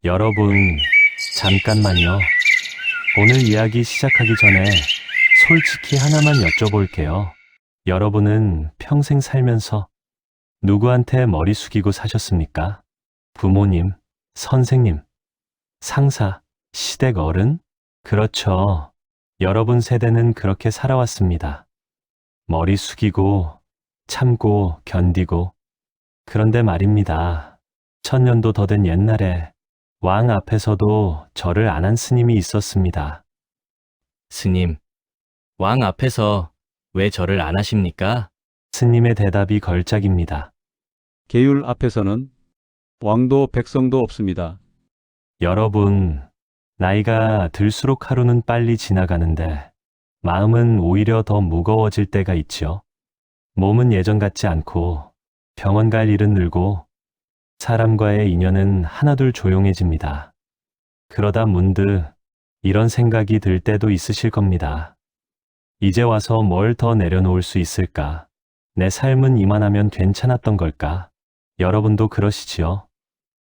여러분, 잠깐만요. 오늘 이야기 시작하기 전에 솔직히 하나만 여쭤볼게요. 여러분은 평생 살면서 누구한테 머리 숙이고 사셨습니까? 부모님, 선생님, 상사, 시댁 어른? 그렇죠. 여러분 세대는 그렇게 살아왔습니다. 머리 숙이고, 참고, 견디고. 그런데 말입니다. 1000년도 더 된 옛날에 왕 앞에서도 절을 안 한 스님이 있었습니다. 스님, 왕 앞에서 왜 절을 안 하십니까? 스님의 대답이 걸작입니다. 계율 앞에서는 왕도 백성도 없습니다. 여러분, 나이가 들수록 하루는 빨리 지나가는데 마음은 오히려 더 무거워질 때가 있죠. 몸은 예전 같지 않고 병원 갈 일은 늘고 사람과의 인연은 하나둘 조용해집니다. 그러다 문득 이런 생각이 들 때도 있으실 겁니다. 이제 와서 뭘 더 내려놓을 수 있을까? 내 삶은 이만하면 괜찮았던 걸까? 여러분도 그러시지요?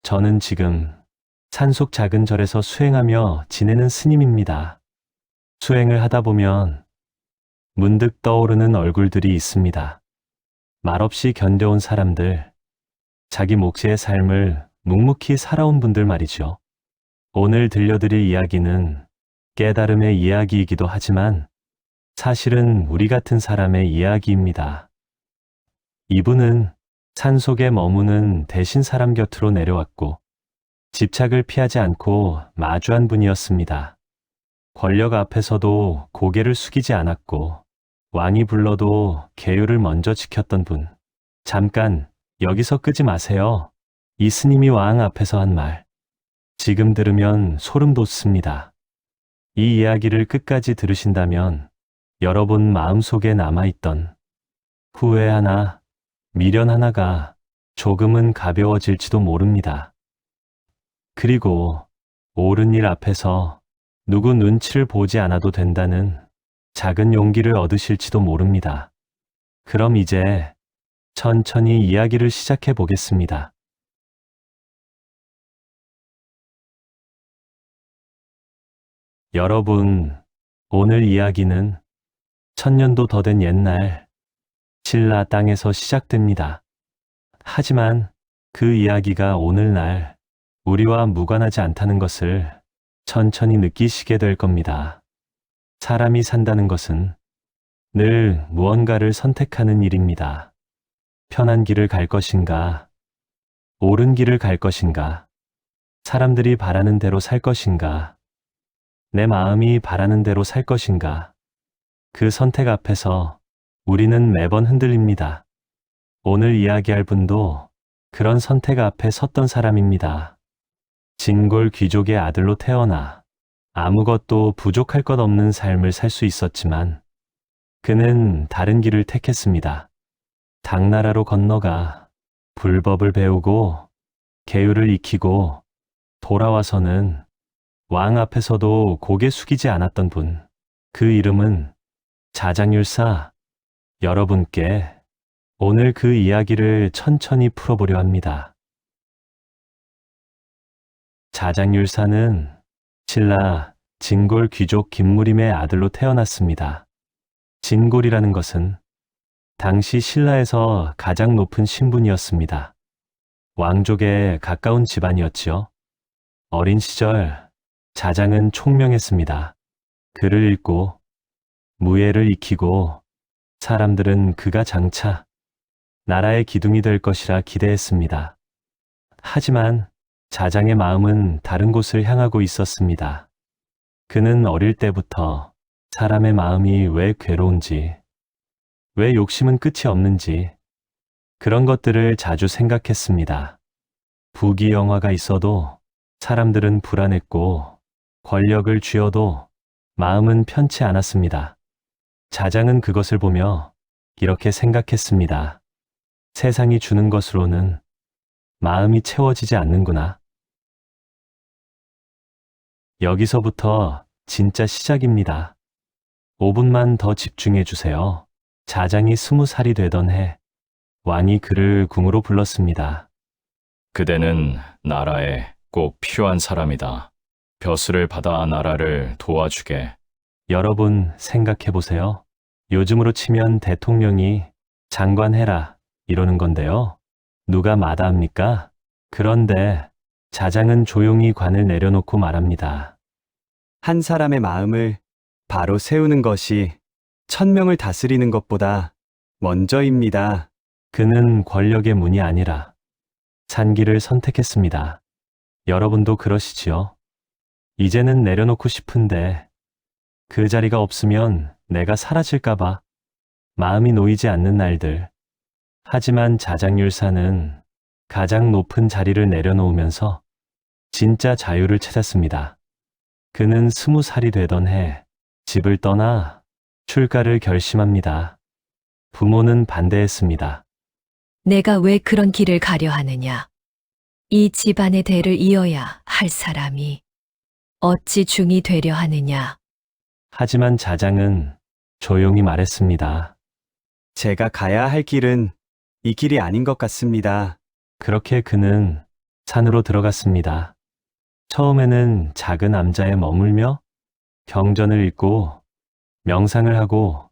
저는 지금 산속 작은 절에서 수행하며 지내는 스님입니다. 수행을 하다 보면 문득 떠오르는 얼굴들이 있습니다. 말없이 견뎌온 사람들, 자기 몫의 삶을 묵묵히 살아온 분들 말이죠. 오늘 들려드릴 이야기는 깨달음의 이야기이기도 하지만 사실은 우리 같은 사람의 이야기입니다. 이분은 산속에 머무는 대신 사람 곁으로 내려왔고 집착을 피하지 않고 마주한 분이었습니다. 권력 앞에서도 고개를 숙이지 않았고 왕이 불러도 계율을 먼저 지켰던 분. 잠깐 여기서 끄지 마세요. 이 스님이 왕 앞에서 한 말. 지금 들으면 소름 돋습니다. 이 이야기를 끝까지 들으신다면 여러분 마음속에 남아있던 후회 하나, 미련 하나가 조금은 가벼워질지도 모릅니다. 그리고 옳은 일 앞에서 누구 눈치를 보지 않아도 된다는 작은 용기를 얻으실지도 모릅니다. 그럼 이제 천천히 이야기를 시작해 보겠습니다. 여러분, 오늘 이야기는 1000년도 더 된 옛날 신라 땅에서 시작됩니다. 하지만 그 이야기가 오늘날 우리와 무관하지 않다는 것을 천천히 느끼시게 될 겁니다. 사람이 산다는 것은 늘 무언가를 선택하는 일입니다. 편한 길을 갈 것인가, 옳은 길을 갈 것인가, 사람들이 바라는 대로 살 것인가, 내 마음이 바라는 대로 살 것인가, 그 선택 앞에서 우리는 매번 흔들립니다. 오늘 이야기할 분도 그런 선택 앞에 섰던 사람입니다. 진골 귀족의 아들로 태어나 아무것도 부족할 것 없는 삶을 살 수 있었지만 그는 다른 길을 택했습니다. 당나라로 건너가 불법을 배우고 계율을 익히고 돌아와서는 왕 앞에서도 고개 숙이지 않았던 분. 그 이름은 자장율사. 여러분께 오늘 그 이야기를 천천히 풀어보려 합니다. 자장율사는 신라 진골 귀족 김무림의 아들로 태어났습니다. 진골이라는 것은 당시 신라에서 가장 높은 신분이었습니다. 왕족에 가까운 집안이었지요. 어린 시절 자장은 총명했습니다. 글을 읽고 무예를 익히고 사람들은 그가 장차 나라의 기둥이 될 것이라 기대했습니다. 하지만 자장의 마음은 다른 곳을 향하고 있었습니다. 그는 어릴 때부터 사람의 마음이 왜 괴로운지, 왜 욕심은 끝이 없는지 그런 것들을 자주 생각했습니다. 부귀영화가 있어도 사람들은 불안했고 권력을 쥐어도 마음은 편치 않았습니다. 자장은 그것을 보며 이렇게 생각했습니다. 세상이 주는 것으로는 마음이 채워지지 않는구나. 여기서부터 진짜 시작입니다. 5분만 더 집중해 주세요. 자장이 20살이 되던 해, 왕이 그를 궁으로 불렀습니다. 그대는 나라의 꼭 필요한 사람이다. 벼슬을 받아 나라를 도와주게. 여러분 생각해 보세요. 요즘으로 치면 대통령이 장관 해라 이러는 건데요. 누가 마다합니까? 그런데 자장은 조용히 관을 내려놓고 말합니다. 한 사람의 마음을 바로 세우는 것이 1000명을 다스리는 것보다 먼저입니다. 그는 권력의 문이 아니라 산길을 선택했습니다. 여러분도 그러시지요? 이제는 내려놓고 싶은데 그 자리가 없으면 내가 사라질까봐 마음이 놓이지 않는 날들. 하지만 자장율사는 가장 높은 자리를 내려놓으면서 진짜 자유를 찾았습니다. 그는 20살이 되던 해 집을 떠나 출가를 결심합니다. 부모는 반대했습니다. 내가 왜 그런 길을 가려 하느냐? 이 집안의 대를 이어야 할 사람이 어찌 중이 되려 하느냐? 하지만 자장은 조용히 말했습니다. 제가 가야 할 길은 이 길이 아닌 것 같습니다. 그렇게 그는 산으로 들어갔습니다. 처음에는 작은 남자에 머물며 경전을 읽고 명상을 하고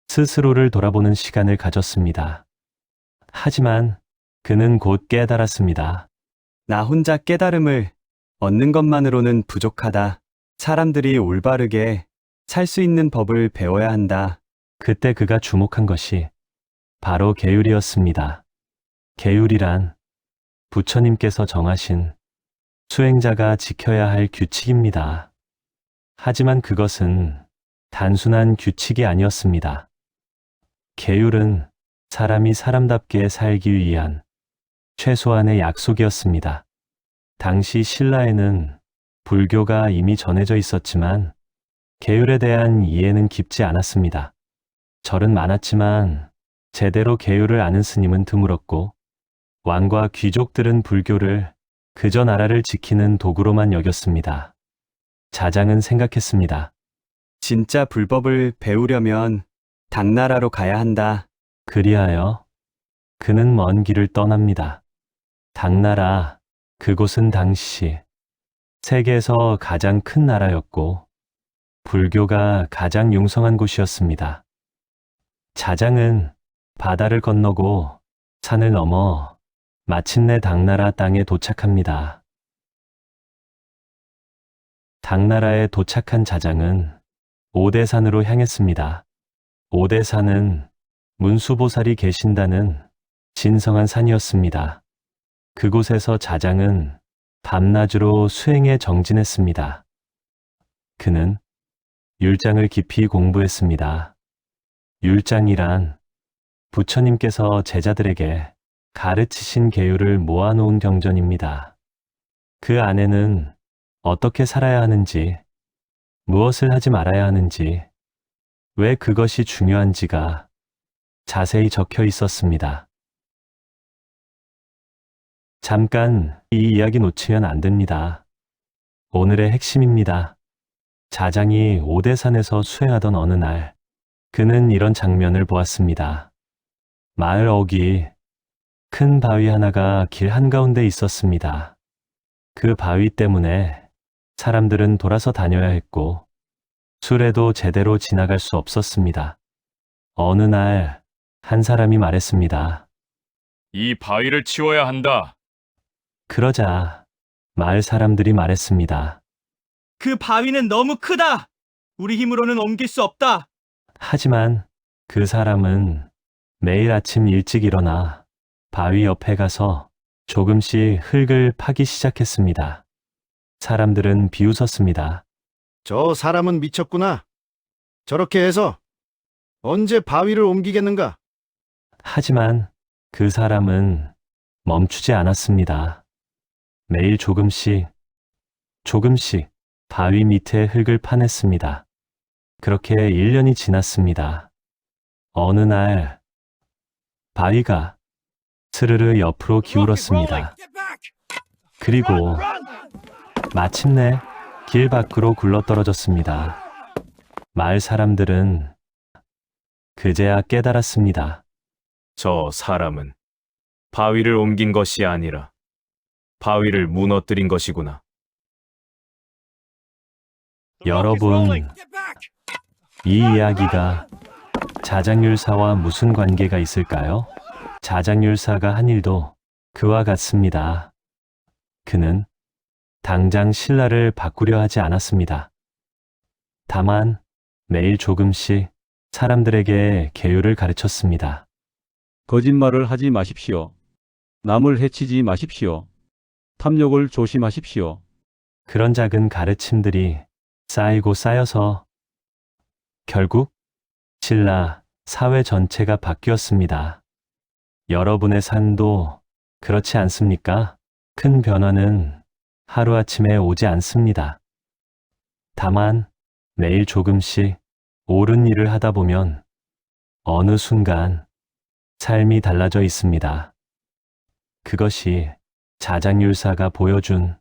스스로를 돌아보는 시간을 가졌습니다. 하지만 그는 곧 깨달았습니다. 나 혼자 깨달음을 얻는 것만으로는 부족하다. 사람들이 올바르게 살 수 있는 법을 배워야 한다. 그때 그가 주목한 것이 바로 계율이었습니다. 계율이란 부처님께서 정하신 수행자가 지켜야 할 규칙입니다. 하지만 그것은 단순한 규칙이 아니었습니다. 계율은 사람이 사람답게 살기 위한 최소한의 약속이었습니다. 당시 신라에는 불교가 이미 전해져 있었지만 계율에 대한 이해는 깊지 않았습니다. 절은 많았지만 제대로 계율을 아는 스님은 드물었고 왕과 귀족들은 불교를 그저 나라를 지키는 도구로만 여겼습니다. 자장은 생각했습니다. 진짜 불법을 배우려면 당나라로 가야 한다. 그리하여 그는 먼 길을 떠납니다. 당나라, 그곳은 당시 세계에서 가장 큰 나라였고 불교가 가장 융성한 곳이었습니다. 자장은 바다를 건너고 산을 넘어 마침내 당나라 땅에 도착합니다. 당나라에 도착한 자장은 오대산으로 향했습니다. 오대산은 문수보살이 계신다는 진성한 산이었습니다. 그곳에서 자장은 밤낮으로 수행에 정진했습니다. 그는 율장을 깊이 공부했습니다. 율장이란 부처님께서 제자들에게 가르치신 계율을 모아놓은 경전입니다. 그 안에는 어떻게 살아야 하는지, 무엇을 하지 말아야 하는지, 왜 그것이 중요한지가 자세히 적혀 있었습니다. 잠깐 이 이야기 놓치면 안 됩니다. 오늘의 핵심입니다. 자장이 오대산에서 수행하던 어느 날, 그는 이런 장면을 보았습니다. 마을 어귀 큰 바위 하나가 길 한가운데 있었습니다. 그 바위 때문에 사람들은 돌아서 다녀야 했고 술에도 제대로 지나갈 수 없었습니다. 어느 날 한 사람이 말했습니다. 이 바위를 치워야 한다. 그러자 마을 사람들이 말했습니다. 그 바위는 너무 크다. 우리 힘으로는 옮길 수 없다. 하지만 그 사람은 매일 아침 일찍 일어나 바위 옆에 가서 조금씩 흙을 파기 시작했습니다. 사람들은 비웃었습니다. 저 사람은 미쳤구나. 저렇게 해서 언제 바위를 옮기겠는가? 하지만 그 사람은 멈추지 않았습니다. 매일 조금씩 바위 밑에 흙을 파냈습니다. 그렇게 1년이 지났습니다. 어느 날 바위가 스르르 옆으로 기울었습니다. 그리고 마침내 길 밖으로 굴러떨어졌습니다. 마을 사람들은 그제야 깨달았습니다. 저 사람은 바위를 옮긴 것이 아니라 바위를 무너뜨린 것이구나. 여러분, 이 이야기가 자장율사와 무슨 관계가 있을까요? 자장율사가 한 일도 그와 같습니다. 그는 당장 신라를 바꾸려 하지 않았습니다. 다만 매일 조금씩 사람들에게 계율을 가르쳤습니다. 거짓말을 하지 마십시오. 남을 해치지 마십시오. 탐욕을 조심하십시오. 그런 작은 가르침들이 쌓이고 쌓여서 결국 신라 사회 전체가 바뀌었습니다. 여러분의 삶도 그렇지 않습니까? 큰 변화는 하루아침에 오지 않습니다. 다만 매일 조금씩 옳은 일을 하다 보면 어느 순간 삶이 달라져 있습니다. 그것이 자장율사가 보여준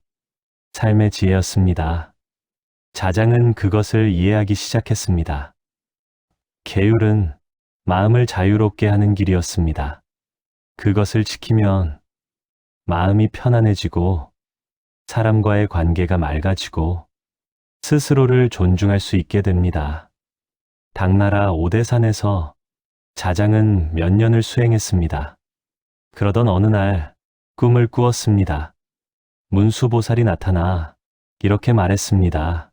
삶의 지혜였습니다. 자장은 그것을 이해하기 시작했습니다. 계율은 마음을 자유롭게 하는 길이었습니다. 그것을 지키면 마음이 편안해지고 사람과의 관계가 맑아지고 스스로를 존중할 수 있게 됩니다. 당나라 오대산에서 자장은 몇 년을 수행했습니다. 그러던 어느 날 꿈을 꾸었습니다. 문수보살이 나타나 이렇게 말했습니다.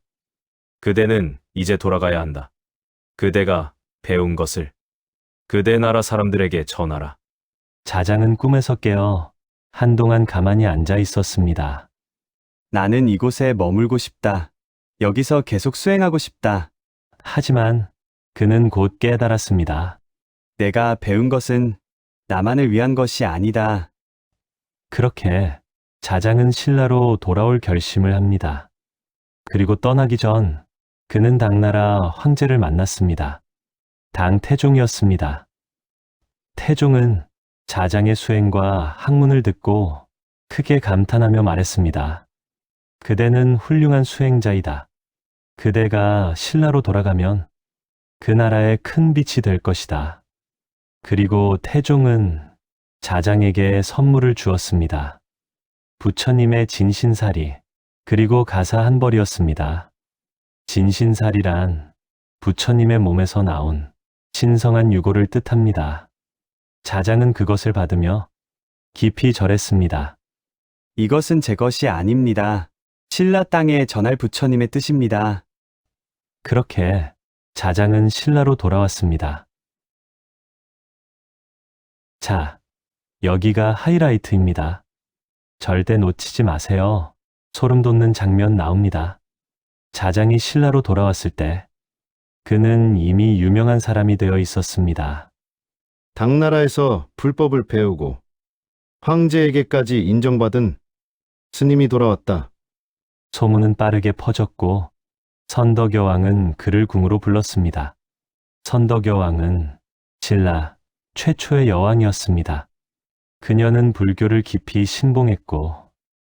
그대는 이제 돌아가야 한다. 그대가 배운 것을 그대 나라 사람들에게 전하라. 자장은 꿈에서 깨어 한동안 가만히 앉아 있었습니다. 나는 이곳에 머물고 싶다. 여기서 계속 수행하고 싶다. 하지만 그는 곧 깨달았습니다. 내가 배운 것은 나만을 위한 것이 아니다. 그렇게 자장은 신라로 돌아올 결심을 합니다. 그리고 떠나기 전 그는 당나라 황제를 만났습니다. 당태종이었습니다. 태종은 자장의 수행과 학문을 듣고 크게 감탄하며 말했습니다. 그대는 훌륭한 수행자이다. 그대가 신라로 돌아가면 그 나라에 큰 빛이 될 것이다. 그리고 태종은 자장에게 선물을 주었습니다. 부처님의 진신사리, 그리고 가사 한 벌이었습니다. 진신사리란 부처님의 몸에서 나온 신성한 유고를 뜻합니다. 자장은 그것을 받으며 깊이 절했습니다. 이것은 제 것이 아닙니다. 신라 땅에 전할 부처님의 뜻입니다. 그렇게 자장은 신라로 돌아왔습니다. 자, 여기가 하이라이트입니다. 절대 놓치지 마세요. 소름 돋는 장면 나옵니다. 자장이 신라로 돌아왔을 때 그는 이미 유명한 사람이 되어 있었습니다. 당나라에서 불법을 배우고 황제에게까지 인정받은 스님이 돌아왔다. 소문은 빠르게 퍼졌고 선덕여 왕은 그를 궁으로 불렀습니다. 선덕여 왕은 신라 최초의 여왕이었습니다. 그녀는 불교를 깊이 신봉했고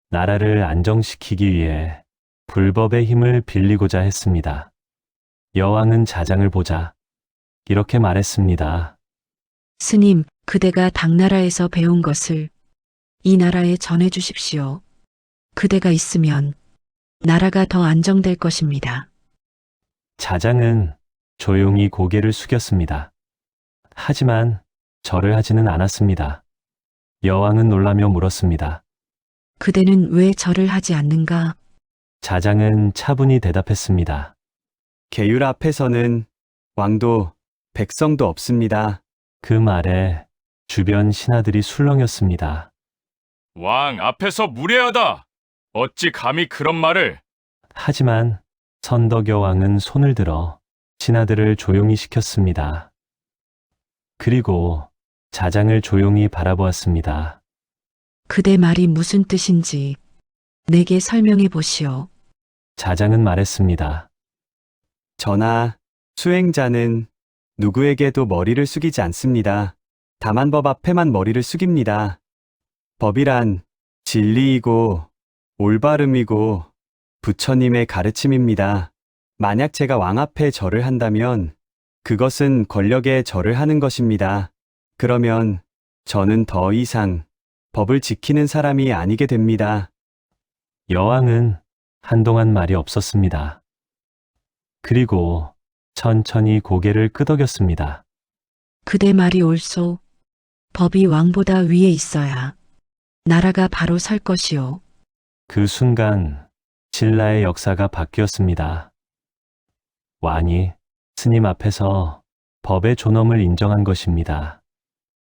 나라를 안정시키기 위해 불법의 힘을 빌리고자 했습니다. 여왕은 자장을 보자 이렇게 말했습니다. 스님, 그대가 당나라에서 배운 것을 이 나라에 전해 주십시오. 그대가 있으면 나라가 더 안정될 것입니다. 자장은 조용히 고개를 숙였습니다. 하지만 절을 하지는 않았습니다. 여왕은 놀라며 물었습니다. 그대는 왜 절을 하지 않는가? 자장은 차분히 대답했습니다. 계율 앞에서는 왕도 백성도 없습니다. 그 말에 주변 신하들이 술렁였습니다. 왕 앞에서 무례하다. 어찌 감히 그런 말을. 하지만 선덕여 왕은 손을 들어 신하들을 조용히 시켰습니다. 그리고 자장을 조용히 바라보았습니다. 그대 말이 무슨 뜻인지 내게 설명해 보시오. 자장은 말했습니다. 전하, 수행자는 누구에게도 머리를 숙이지 않습니다. 다만 법 앞에만 머리를 숙입니다. 법이란 진리이고 올바름이고 부처님의 가르침입니다. 만약 제가 왕 앞에 절을 한다면 그것은 권력에 절을 하는 것입니다. 그러면 저는 더 이상 법을 지키는 사람이 아니게 됩니다. 여왕은 한동안 말이 없었습니다. 그리고 천천히 고개를 끄덕였습니다. 그대 말이 옳소. 법이 왕보다 위에 있어야 나라가 바로 설 것이오. 그 순간 신라의 역사가 바뀌었습니다. 왕이 스님 앞에서 법의 존엄을 인정한 것입니다.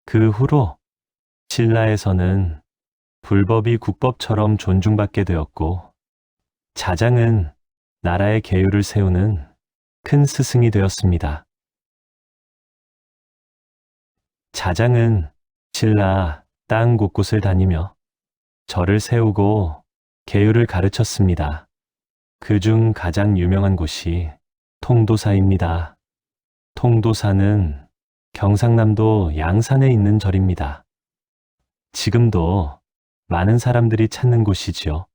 그 후로 신라에서는 불법이 국법처럼 존중받게 되었고, 자장은 나라의 계율을 세우는 큰 스승이 되었습니다. 자장은 신라 땅 곳곳을 다니며 절을 세우고 계율을 가르쳤습니다. 그중 가장 유명한 곳이 통도사입니다. 통도사는 경상남도 양산에 있는 절입니다. 지금도 많은 사람들이 찾는 곳이지요.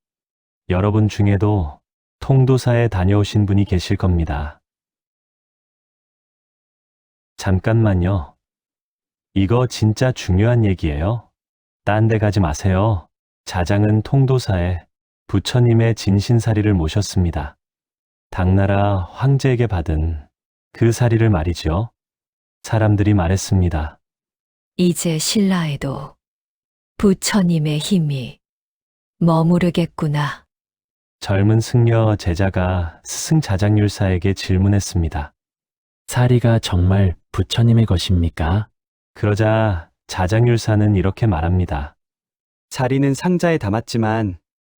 여러분 중에도 통도사에 다녀오신 분이 계실 겁니다. 잠깐만요. 이거 진짜 중요한 얘기예요. 딴 데 가지 마세요. 자장은 통도사에 부처님의 진신사리를 모셨습니다. 당나라 황제에게 받은 그 사리를 말이죠. 사람들이 말했습니다. 이제 신라에도 부처님의 힘이 머무르겠구나. 젊은 승려 제자가 스승 자장율사에게 질문했습니다. 사리가 정말 부처님의 것입니까? 그러자 자장율사는 이렇게 말합니다. 사리는 상자에 담았지만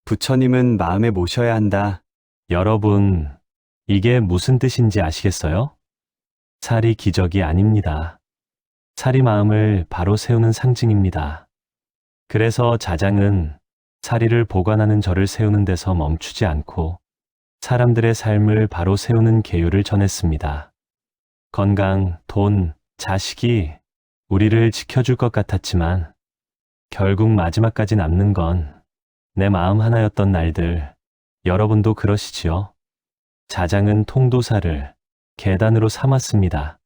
부처님은 마음에 모셔야 한다. 여러분, 이게 무슨 뜻인지 아시겠어요? 사리 기적이 아닙니다. 사리 마음을 바로 세우는 상징입니다. 그래서 자장은 사리를 보관하는 절을 세우는 데서 멈추지 않고 사람들의 삶을 바로 세우는 계율을 전했습니다. 건강, 돈, 자식이 우리를 지켜줄 것 같았지만 결국 마지막까지 남는 건 내 마음 하나였던 날들. 여러분도 그러시지요? 자장은 통도사를 계단으로 삼았습니다.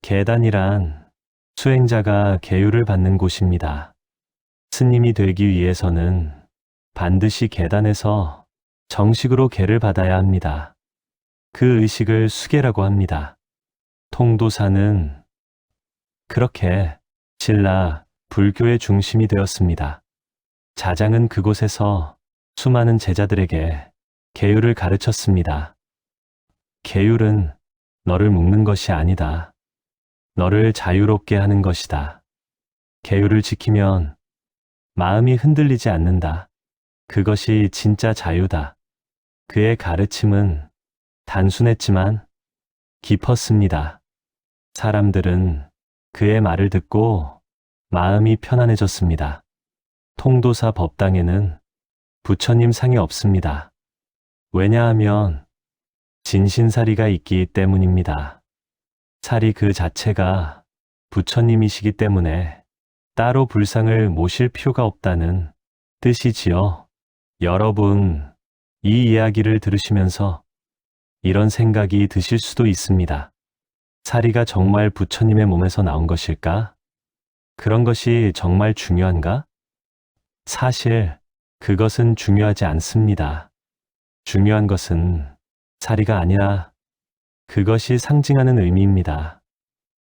계단이란 수행자가 계율을 받는 곳입니다. 스님이 되기 위해서는 반드시 계단에서 정식으로 계를 받아야 합니다. 그 의식을 수계라고 합니다. 통도사는 그렇게 신라 불교의 중심이 되었습니다. 자장은 그곳에서 수많은 제자들에게 계율을 가르쳤습니다. 계율은 너를 묶는 것이 아니다. 너를 자유롭게 하는 것이다. 계율을 지키면 마음이 흔들리지 않는다. 그것이 진짜 자유다. 그의 가르침은 단순했지만 깊었습니다. 사람들은 그의 말을 듣고 마음이 편안해졌습니다. 통도사 법당에는 부처님 상이 없습니다. 왜냐하면 진신사리가 있기 때문입니다. 사리 그 자체가 부처님이시기 때문에 따로 불상을 모실 필요가 없다는 뜻이지요. 여러분, 이 이야기를 들으시면서 이런 생각이 드실 수도 있습니다. 사리가 정말 부처님의 몸에서 나온 것일까? 그런 것이 정말 중요한가? 사실 그것은 중요하지 않습니다. 중요한 것은 사리가 아니라 그것이 상징하는 의미입니다.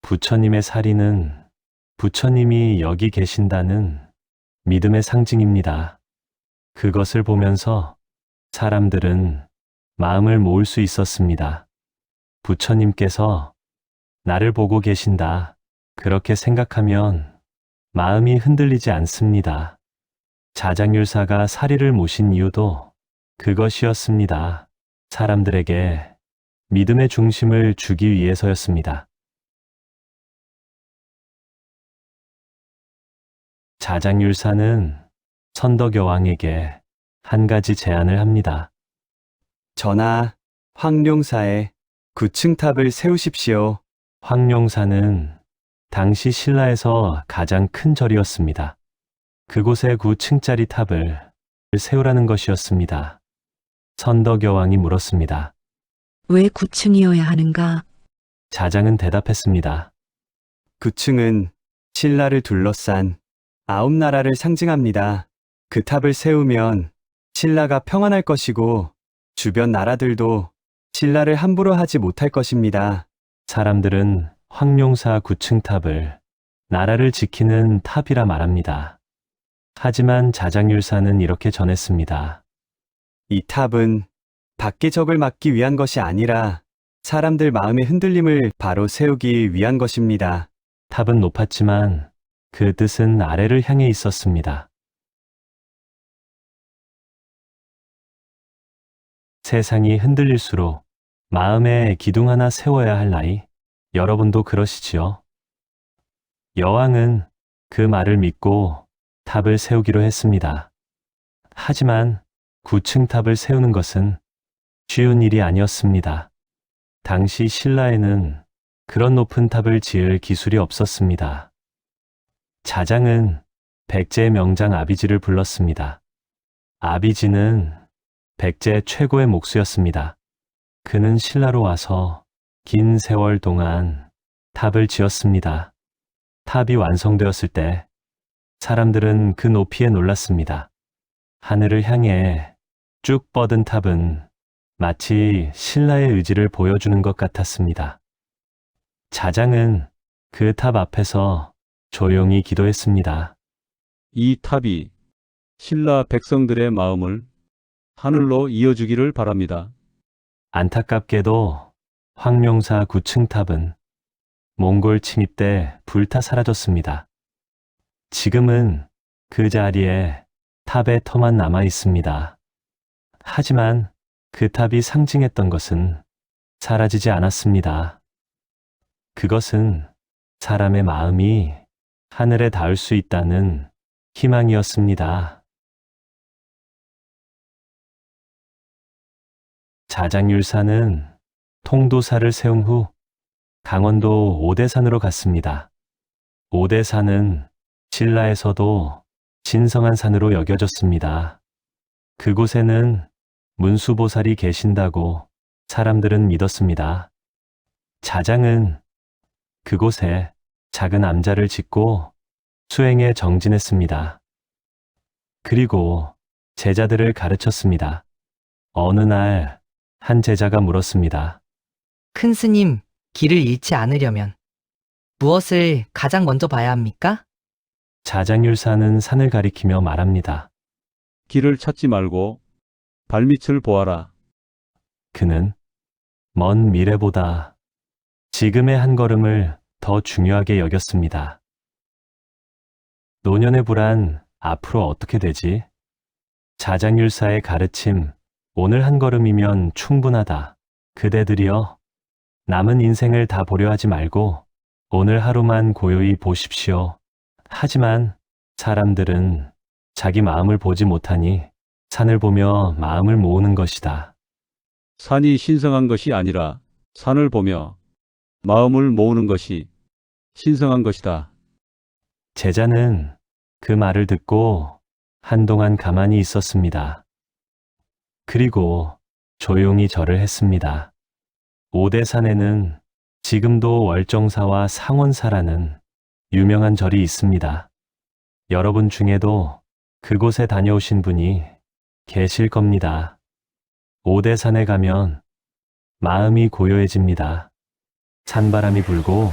부처님의 사리는 부처님이 여기 계신다는 믿음의 상징입니다. 그것을 보면서 사람들은 마음을 모을 수 있었습니다. 부처님께서 나를 보고 계신다. 그렇게 생각하면 마음이 흔들리지 않습니다. 자장율사가 사리를 모신 이유도 그것이었습니다. 사람들에게 믿음의 중심을 주기 위해서였습니다. 자장율사는 선덕여왕에게 한 가지 제안을 합니다. 전하, 황룡사에 9층 탑을 세우십시오. 황룡사는 당시 신라에서 가장 큰 절이었습니다. 그곳에 9층짜리 탑을 세우라는 것이었습니다. 선덕여왕이 물었습니다. 왜 9층이어야 하는가? 자장은 대답했습니다. 9층은 신라를 둘러싼 아홉 나라를 상징합니다. 그 탑을 세우면 신라가 평안할 것이고 주변 나라들도 신라를 함부로 하지 못할 것입니다. 사람들은 황룡사 9층 탑을 나라를 지키는 탑이라 말합니다. 하지만 자장률사는 이렇게 전했습니다. 이 탑은 밖의 적을 막기 위한 것이 아니라 사람들 마음의 흔들림을 바로 세우기 위한 것입니다. 탑은 높았지만 그 뜻은 아래를 향해 있었습니다. 세상이 흔들릴수록 마음에 기둥 하나 세워야 할 나이, 여러분도 그러시지요? 여왕은 그 말을 믿고 탑을 세우기로 했습니다. 하지만 9층 탑을 세우는 것은 쉬운 일이 아니었습니다. 당시 신라에는 그런 높은 탑을 지을 기술이 없었습니다. 자장은 백제의 명장 아비지를 불렀습니다. 아비지는 백제 최고의 목수였습니다. 그는 신라로 와서 긴 세월 동안 탑을 지었습니다. 탑이 완성되었을 때 사람들은 그 높이에 놀랐습니다. 하늘을 향해 쭉 뻗은 탑은 마치 신라의 의지를 보여주는 것 같았습니다. 자장은 그 탑 앞에서 조용히 기도했습니다. 이 탑이 신라 백성들의 마음을 하늘로 이어주기를 바랍니다. 안타깝게도 황룡사 9층 탑은 몽골 침입 때 불타 사라졌습니다. 지금은 그 자리에 탑의 터만 남아 있습니다. 하지만 그 탑이 상징했던 것은 사라지지 않았습니다. 그것은 사람의 마음이 하늘에 닿을 수 있다는 희망이었습니다. 자장률사는 통도사를 세운 후 강원도 오대산으로 갔습니다. 오대산은 신라에서도 신성한 산으로 여겨졌습니다. 그곳에는 문수보살이 계신다고 사람들은 믿었습니다. 자장은 그곳에 작은 암자를 짓고 수행에 정진했습니다. 그리고 제자들을 가르쳤습니다. 어느 날 한 제자가 물었습니다. 큰 스님, 길을 잃지 않으려면 무엇을 가장 먼저 봐야 합니까? 자장률사는 산을 가리키며 말합니다. 길을 찾지 말고 발밑을 보아라. 그는 먼 미래보다 지금의 한 걸음을 더 중요하게 여겼습니다. 노년의 불안, 앞으로 어떻게 되지? 자장률사의 가르침, 오늘 한 걸음이면 충분하다. 그대들이여, 남은 인생을 다 보려 하지 말고 오늘 하루만 고요히 보십시오. 하지만 사람들은 자기 마음을 보지 못하니 산을 보며 마음을 모으는 것이다. 산이 신성한 것이 아니라 산을 보며 마음을 모으는 것이 신성한 것이다. 제자는 그 말을 듣고 한동안 가만히 있었습니다. 그리고 조용히 절을 했습니다. 오대산에는 지금도 월정사와 상원사라는 유명한 절이 있습니다. 여러분 중에도 그곳에 다녀오신 분이 계실 겁니다. 오대산에 가면 마음이 고요해집니다. 산바람이 불고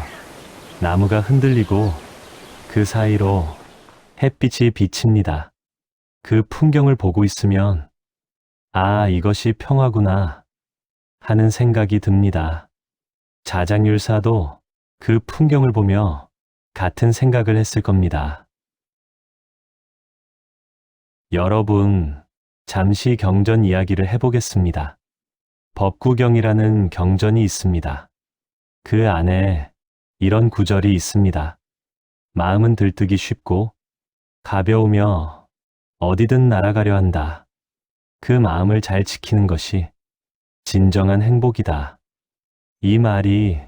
나무가 흔들리고 그 사이로 햇빛이 비칩니다. 그 풍경을 보고 있으면 아, 이것이 평화구나 하는 생각이 듭니다. 자장률사도 그 풍경을 보며 같은 생각을 했을 겁니다. 여러분, 잠시 경전 이야기를 해보겠습니다. 법구경이라는 경전이 있습니다. 그 안에 이런 구절이 있습니다. 마음은 들뜨기 쉽고 가벼우며 어디든 날아가려 한다. 그 마음을 잘 지키는 것이 진정한 행복이다. 이 말이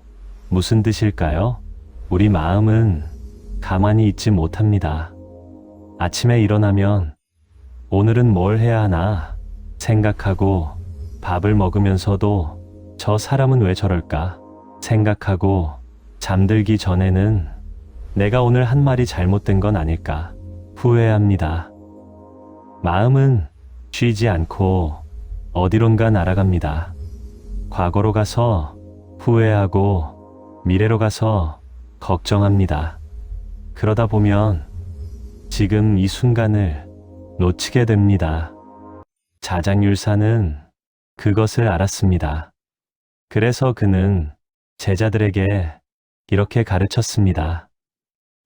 무슨 뜻일까요? 우리 마음은 가만히 있지 못합니다. 아침에 일어나면 오늘은 뭘 해야 하나 생각하고 밥을 먹으면서도 저 사람은 왜 저럴까 생각하고 잠들기 전에는 내가 오늘 한 말이 잘못된 건 아닐까 후회합니다. 마음은 쉬지 않고 어디론가 날아갑니다. 과거로 가서 후회하고 미래로 가서 걱정합니다. 그러다 보면 지금 이 순간을 놓치게 됩니다. 자장율사는 그것을 알았습니다. 그래서 그는 제자들에게 이렇게 가르쳤습니다.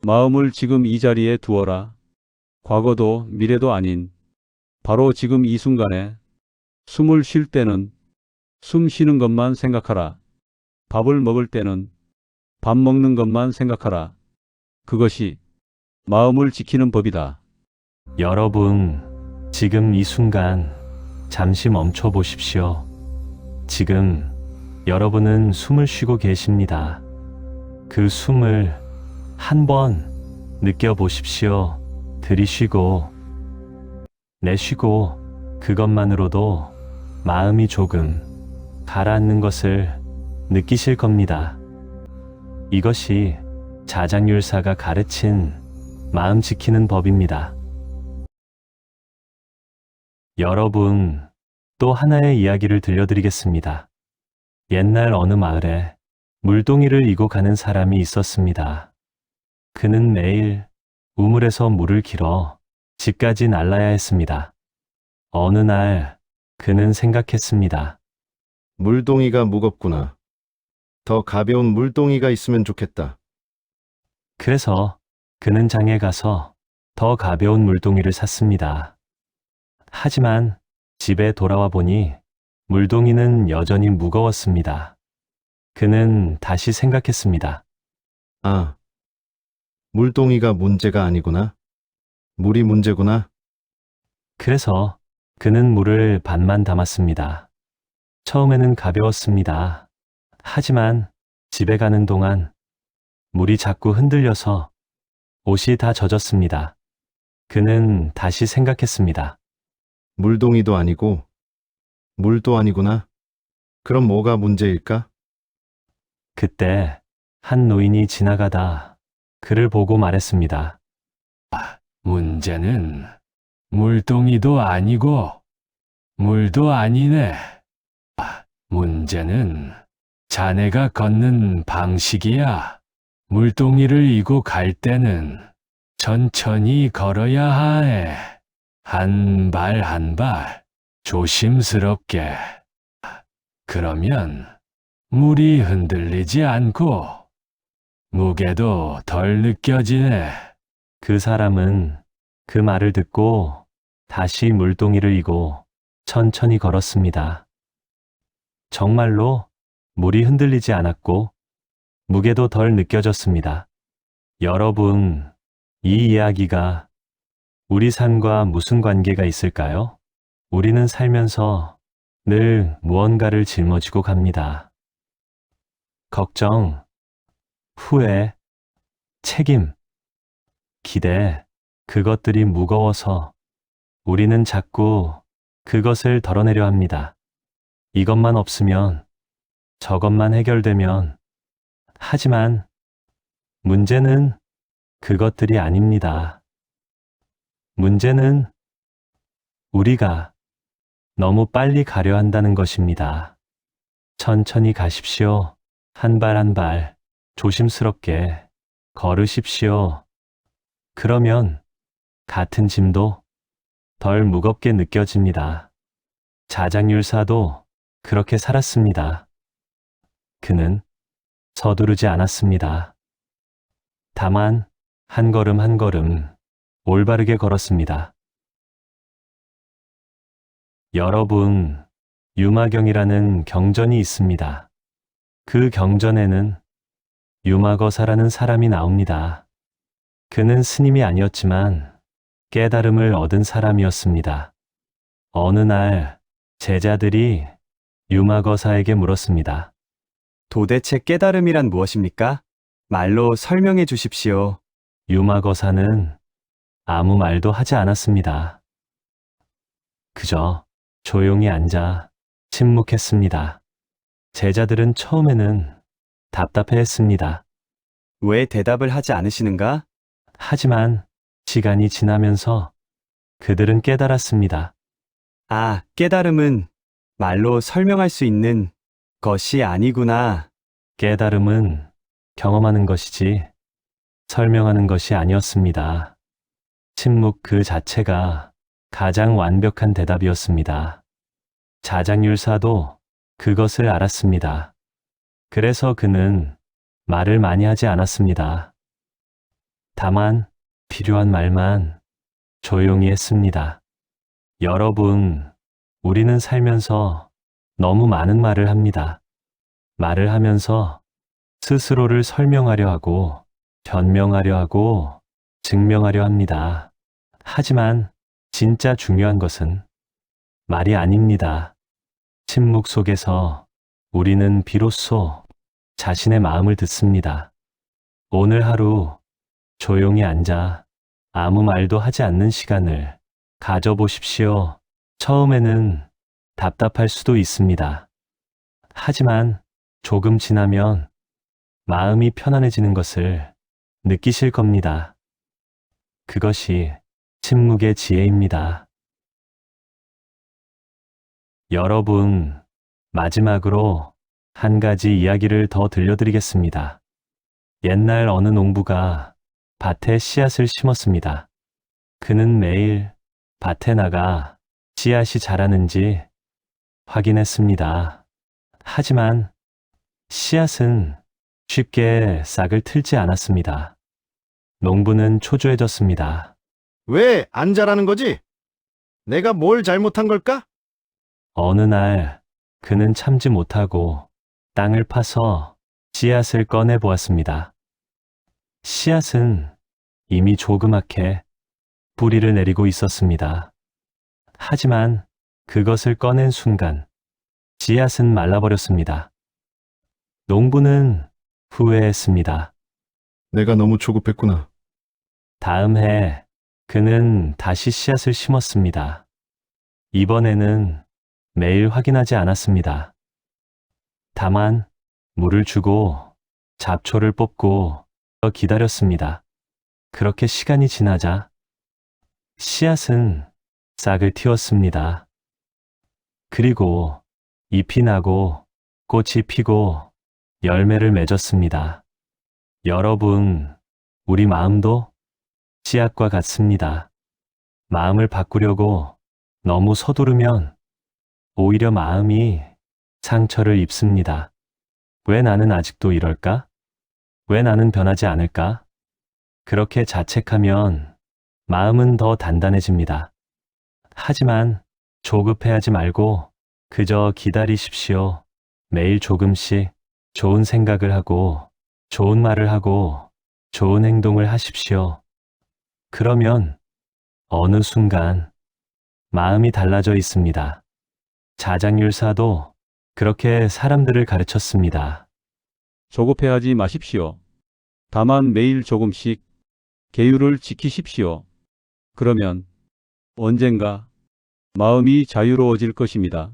마음을 지금 이 자리에 두어라. 과거도 미래도 아닌 바로 지금 이 순간에 숨을 쉴 때는 숨 쉬는 것만 생각하라. 밥을 먹을 때는 밥 먹는 것만 생각하라. 그것이 마음을 지키는 법이다. 여러분, 지금 이 순간 잠시 멈춰 보십시오. 지금 여러분은 숨을 쉬고 계십니다. 그 숨을 한번 느껴보십시오. 들이쉬고 내쉬고 그것만으로도 마음이 조금 가라앉는 것을 느끼실 겁니다. 이것이 자장율사가 가르친 마음 지키는 법입니다. 여러분, 또 하나의 이야기를 들려드리겠습니다. 옛날 어느 마을에 물동이를 이고 가는 사람이 있었습니다. 그는 매일 우물에서 물을 길어 집까지 날라야 했습니다. 어느 날 그는 생각했습니다. 물동이가 무겁구나. 더 가벼운 물동이가 있으면 좋겠다. 그래서 그는 장에 가서 더 가벼운 물동이를 샀습니다. 하지만 집에 돌아와 보니 물동이는 여전히 무거웠습니다. 그는 다시 생각했습니다. 아, 물동이가 문제가 아니구나. 물이 문제구나. 그래서 그는 물을 반만 담았습니다. 처음에는 가벼웠습니다. 하지만 집에 가는 동안 물이 자꾸 흔들려서 옷이 다 젖었습니다. 그는 다시 생각했습니다. 물동이도 아니고 물도 아니구나. 그럼 뭐가 문제일까? 그때 한 노인이 지나가다 그를 보고 말했습니다. 문제는 물동이도 아니고 물도 아니네. 문제는 자네가 걷는 방식이야. 물동이를 이고 갈 때는 천천히 걸어야 하네. 한 발 한 발 조심스럽게. 그러면 물이 흔들리지 않고 무게도 덜 느껴지네. 그 사람은 그 말을 듣고 다시 물동이를 이고 천천히 걸었습니다. 정말로 물이 흔들리지 않았고 무게도 덜 느껴졌습니다. 여러분, 이 이야기가 우리 삶과 무슨 관계가 있을까요? 우리는 살면서 늘 무언가를 짊어지고 갑니다. 걱정, 후회, 책임, 기대, 그것들이 무거워서 우리는 자꾸 그것을 덜어내려 합니다. 이것만 없으면, 저것만 해결되면. 하지만 문제는 그것들이 아닙니다. 문제는 우리가 너무 빨리 가려 한다는 것입니다. 천천히 가십시오. 한 발 한 발 조심스럽게 걸으십시오. 그러면 같은 짐도 덜 무겁게 느껴집니다. 자장율사도 그렇게 살았습니다. 그는 서두르지 않았습니다. 다만 한 걸음 한 걸음 올바르게 걸었습니다. 여러분, 유마경이라는 경전이 있습니다. 그 경전에는 유마거사라는 사람이 나옵니다. 그는 스님이 아니었지만 깨달음을 얻은 사람이었습니다. 어느 날 제자들이 유마거사에게 물었습니다. 도대체 깨달음이란 무엇입니까? 말로 설명해 주십시오. 유마거사는 아무 말도 하지 않았습니다. 그저 조용히 앉아 침묵했습니다. 제자들은 처음에는 답답해했습니다. 왜 대답을 하지 않으시는가? 하지만 시간이 지나면서 그들은 깨달았습니다. 아, 깨달음은 말로 설명할 수 있는 것이 아니구나. 깨달음은 경험하는 것이지 설명하는 것이 아니었습니다. 침묵 그 자체가 가장 완벽한 대답이었습니다. 자장율사도 그것을 알았습니다. 그래서 그는 말을 많이 하지 않았습니다. 다만 필요한 말만 조용히 했습니다. 여러분, 우리는 살면서 너무 많은 말을 합니다. 말을 하면서 스스로를 설명하려 하고 변명하려 하고 증명하려 합니다. 하지만 진짜 중요한 것은 말이 아닙니다. 침묵 속에서 우리는 비로소 자신의 마음을 듣습니다. 오늘 하루 조용히 앉아 아무 말도 하지 않는 시간을 가져보십시오. 처음에는 답답할 수도 있습니다. 하지만 조금 지나면 마음이 편안해지는 것을 느끼실 겁니다. 그것이 침묵의 지혜입니다. 여러분, 마지막으로 한 가지 이야기를 더 들려드리겠습니다. 옛날 어느 농부가 밭에 씨앗을 심었습니다. 그는 매일 밭에 나가 씨앗이 자라는지 확인했습니다. 하지만 씨앗은 쉽게 싹을 틀지 않았습니다. 농부는 초조해졌습니다. 왜 안 자라는 거지? 내가 뭘 잘못한 걸까? 어느 날 그는 참지 못하고 땅을 파서 씨앗을 꺼내 보았습니다. 씨앗은 이미 조그맣게 뿌리를 내리고 있었습니다. 하지만 그것을 꺼낸 순간 씨앗은 말라버렸습니다. 농부는 후회했습니다. 내가 너무 조급했구나. 다음 해 그는 다시 씨앗을 심었습니다. 이번에는 매일 확인하지 않았습니다. 다만 물을 주고 잡초를 뽑고 기다렸습니다. 그렇게 시간이 지나자 씨앗은 싹을 틔웠습니다. 그리고 잎이 나고 꽃이 피고 열매를 맺었습니다. 여러분, 우리 마음도 씨앗과 같습니다. 마음을 바꾸려고 너무 서두르면 오히려 마음이 상처를 입습니다. 왜 나는 아직도 이럴까? 왜 나는 변하지 않을까? 그렇게 자책하면 마음은 더 단단해집니다. 하지만 조급해하지 말고 그저 기다리십시오. 매일 조금씩 좋은 생각을 하고 좋은 말을 하고 좋은 행동을 하십시오. 그러면 어느 순간 마음이 달라져 있습니다. 자장율사도 그렇게 사람들을 가르쳤습니다. 조급해하지 마십시오. 다만 매일 조금씩 계율을 지키십시오. 그러면 언젠가 마음이 자유로워질 것입니다.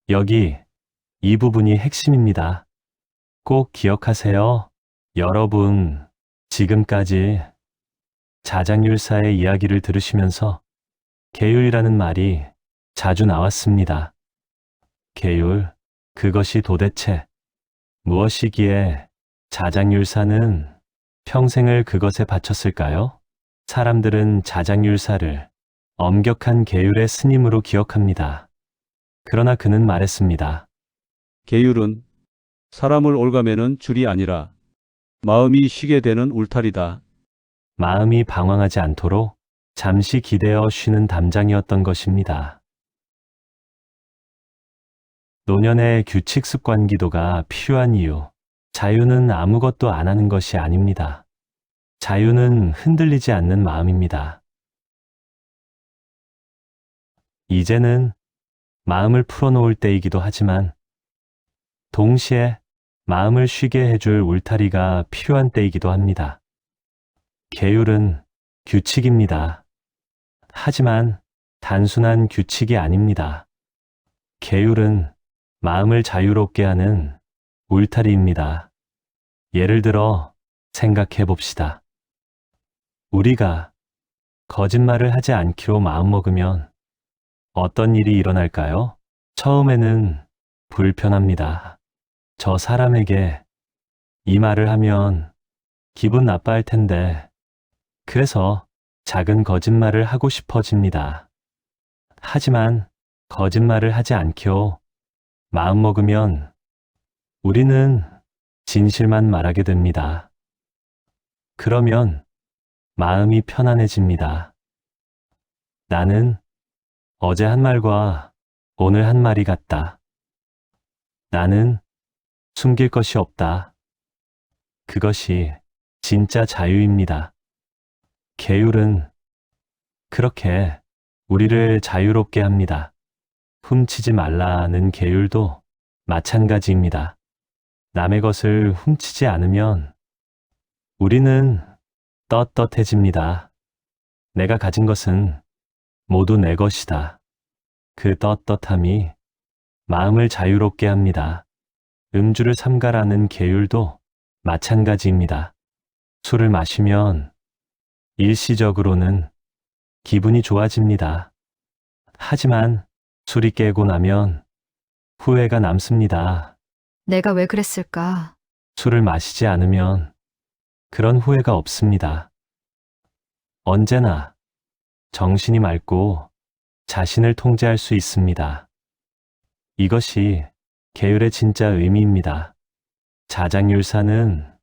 여기 이 부분이 핵심입니다. 꼭 기억하세요. 여러분, 지금까지 자장율사의 이야기를 들으시면서 계율이라는 말이 자주 나왔습니다. 계율, 그것이 도대체 무엇이기에 자장율사는 평생을 그것에 바쳤을까요? 사람들은 자장율사를 엄격한 계율의 스님으로 기억합니다. 그러나 그는 말했습니다. 계율은 사람을 올가매는 줄이 아니라 마음이 쉬게 되는 울타리다. 마음이 방황하지 않도록 잠시 기대어 쉬는 담장이었던 것입니다. 노년의 규칙 습관 기도가 필요한 이유, 자유는 아무것도 안 하는 것이 아닙니다. 자유는 흔들리지 않는 마음입니다. 이제는 마음을 풀어놓을 때이기도 하지만 동시에 마음을 쉬게 해줄 울타리가 필요한 때이기도 합니다. 계율은 규칙입니다. 하지만 단순한 규칙이 아닙니다. 계율은 마음을 자유롭게 하는 울타리입니다. 예를 들어 생각해 봅시다. 우리가 거짓말을 하지 않기로 마음먹으면 어떤 일이 일어날까요? 처음에는 불편합니다. 저 사람에게 이 말을 하면 기분 나빠할 텐데, 그래서 작은 거짓말을 하고 싶어집니다. 하지만 거짓말을 하지 않기로 마음먹으면 우리는 진실만 말하게 됩니다. 그러면 마음이 편안해집니다. 나는 어제 한 말과 오늘 한 말이 같다. 나는 숨길 것이 없다. 그것이 진짜 자유입니다. 계율은 그렇게 우리를 자유롭게 합니다. 훔치지 말라는 계율도 마찬가지입니다. 남의 것을 훔치지 않으면 우리는 떳떳해집니다. 내가 가진 것은 모두 내 것이다. 그 떳떳함이 마음을 자유롭게 합니다. 음주를 삼가라는 계율도 마찬가지입니다. 술을 마시면 일시적으로는 기분이 좋아집니다. 하지만 술이 깨고 나면 후회가 남습니다. 내가 왜 그랬을까? 술을 마시지 않으면 그런 후회가 없습니다. 언제나 정신이 맑고 자신을 통제할 수 있습니다. 이것이 계율의 진짜 의미입니다. 자장율사는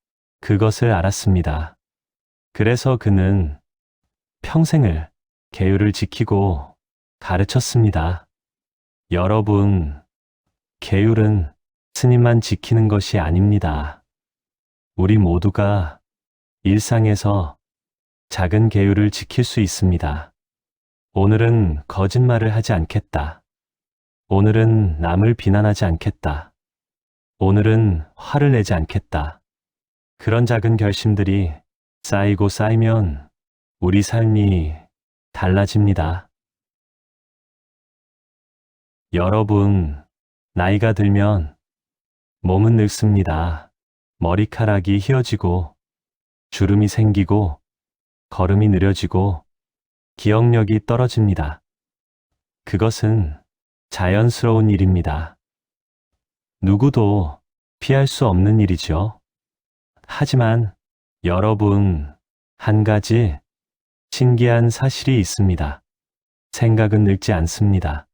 그것을 알았습니다. 그래서 그는 평생을 계율을 지키고 가르쳤습니다. 여러분, 계율은 스님만 지키는 것이 아닙니다. 우리 모두가 일상에서 작은 계율을 지킬 수 있습니다. 오늘은 거짓말을 하지 않겠다. 오늘은 남을 비난하지 않겠다. 오늘은 화를 내지 않겠다. 그런 작은 결심들이 쌓이고 쌓이면 우리 삶이 달라집니다. 여러분, 나이가 들면 몸은 늙습니다. 머리카락이 휘어지고 주름이 생기고 걸음이 느려지고 기억력이 떨어집니다. 그것은 자연스러운 일입니다. 누구도 피할 수 없는 일이죠. 하지만 여러분, 한 가지 신기한 사실이 있습니다. 생각은 늙지 않습니다.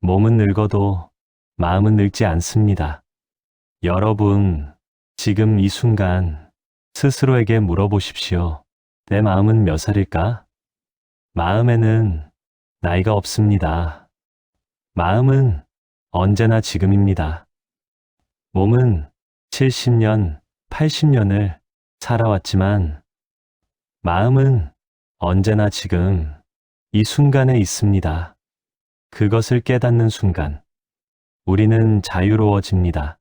몸은 늙어도 마음은 늙지 않습니다. 여러분, 지금 이 순간 스스로에게 물어보십시오. 내 마음은 몇 살일까? 마음에는 나이가 없습니다. 마음은 언제나 지금입니다. 몸은 70년, 80년을 살아왔지만 마음은 언제나 지금 이 순간에 있습니다. 그것을 깨닫는 순간 우리는 자유로워집니다.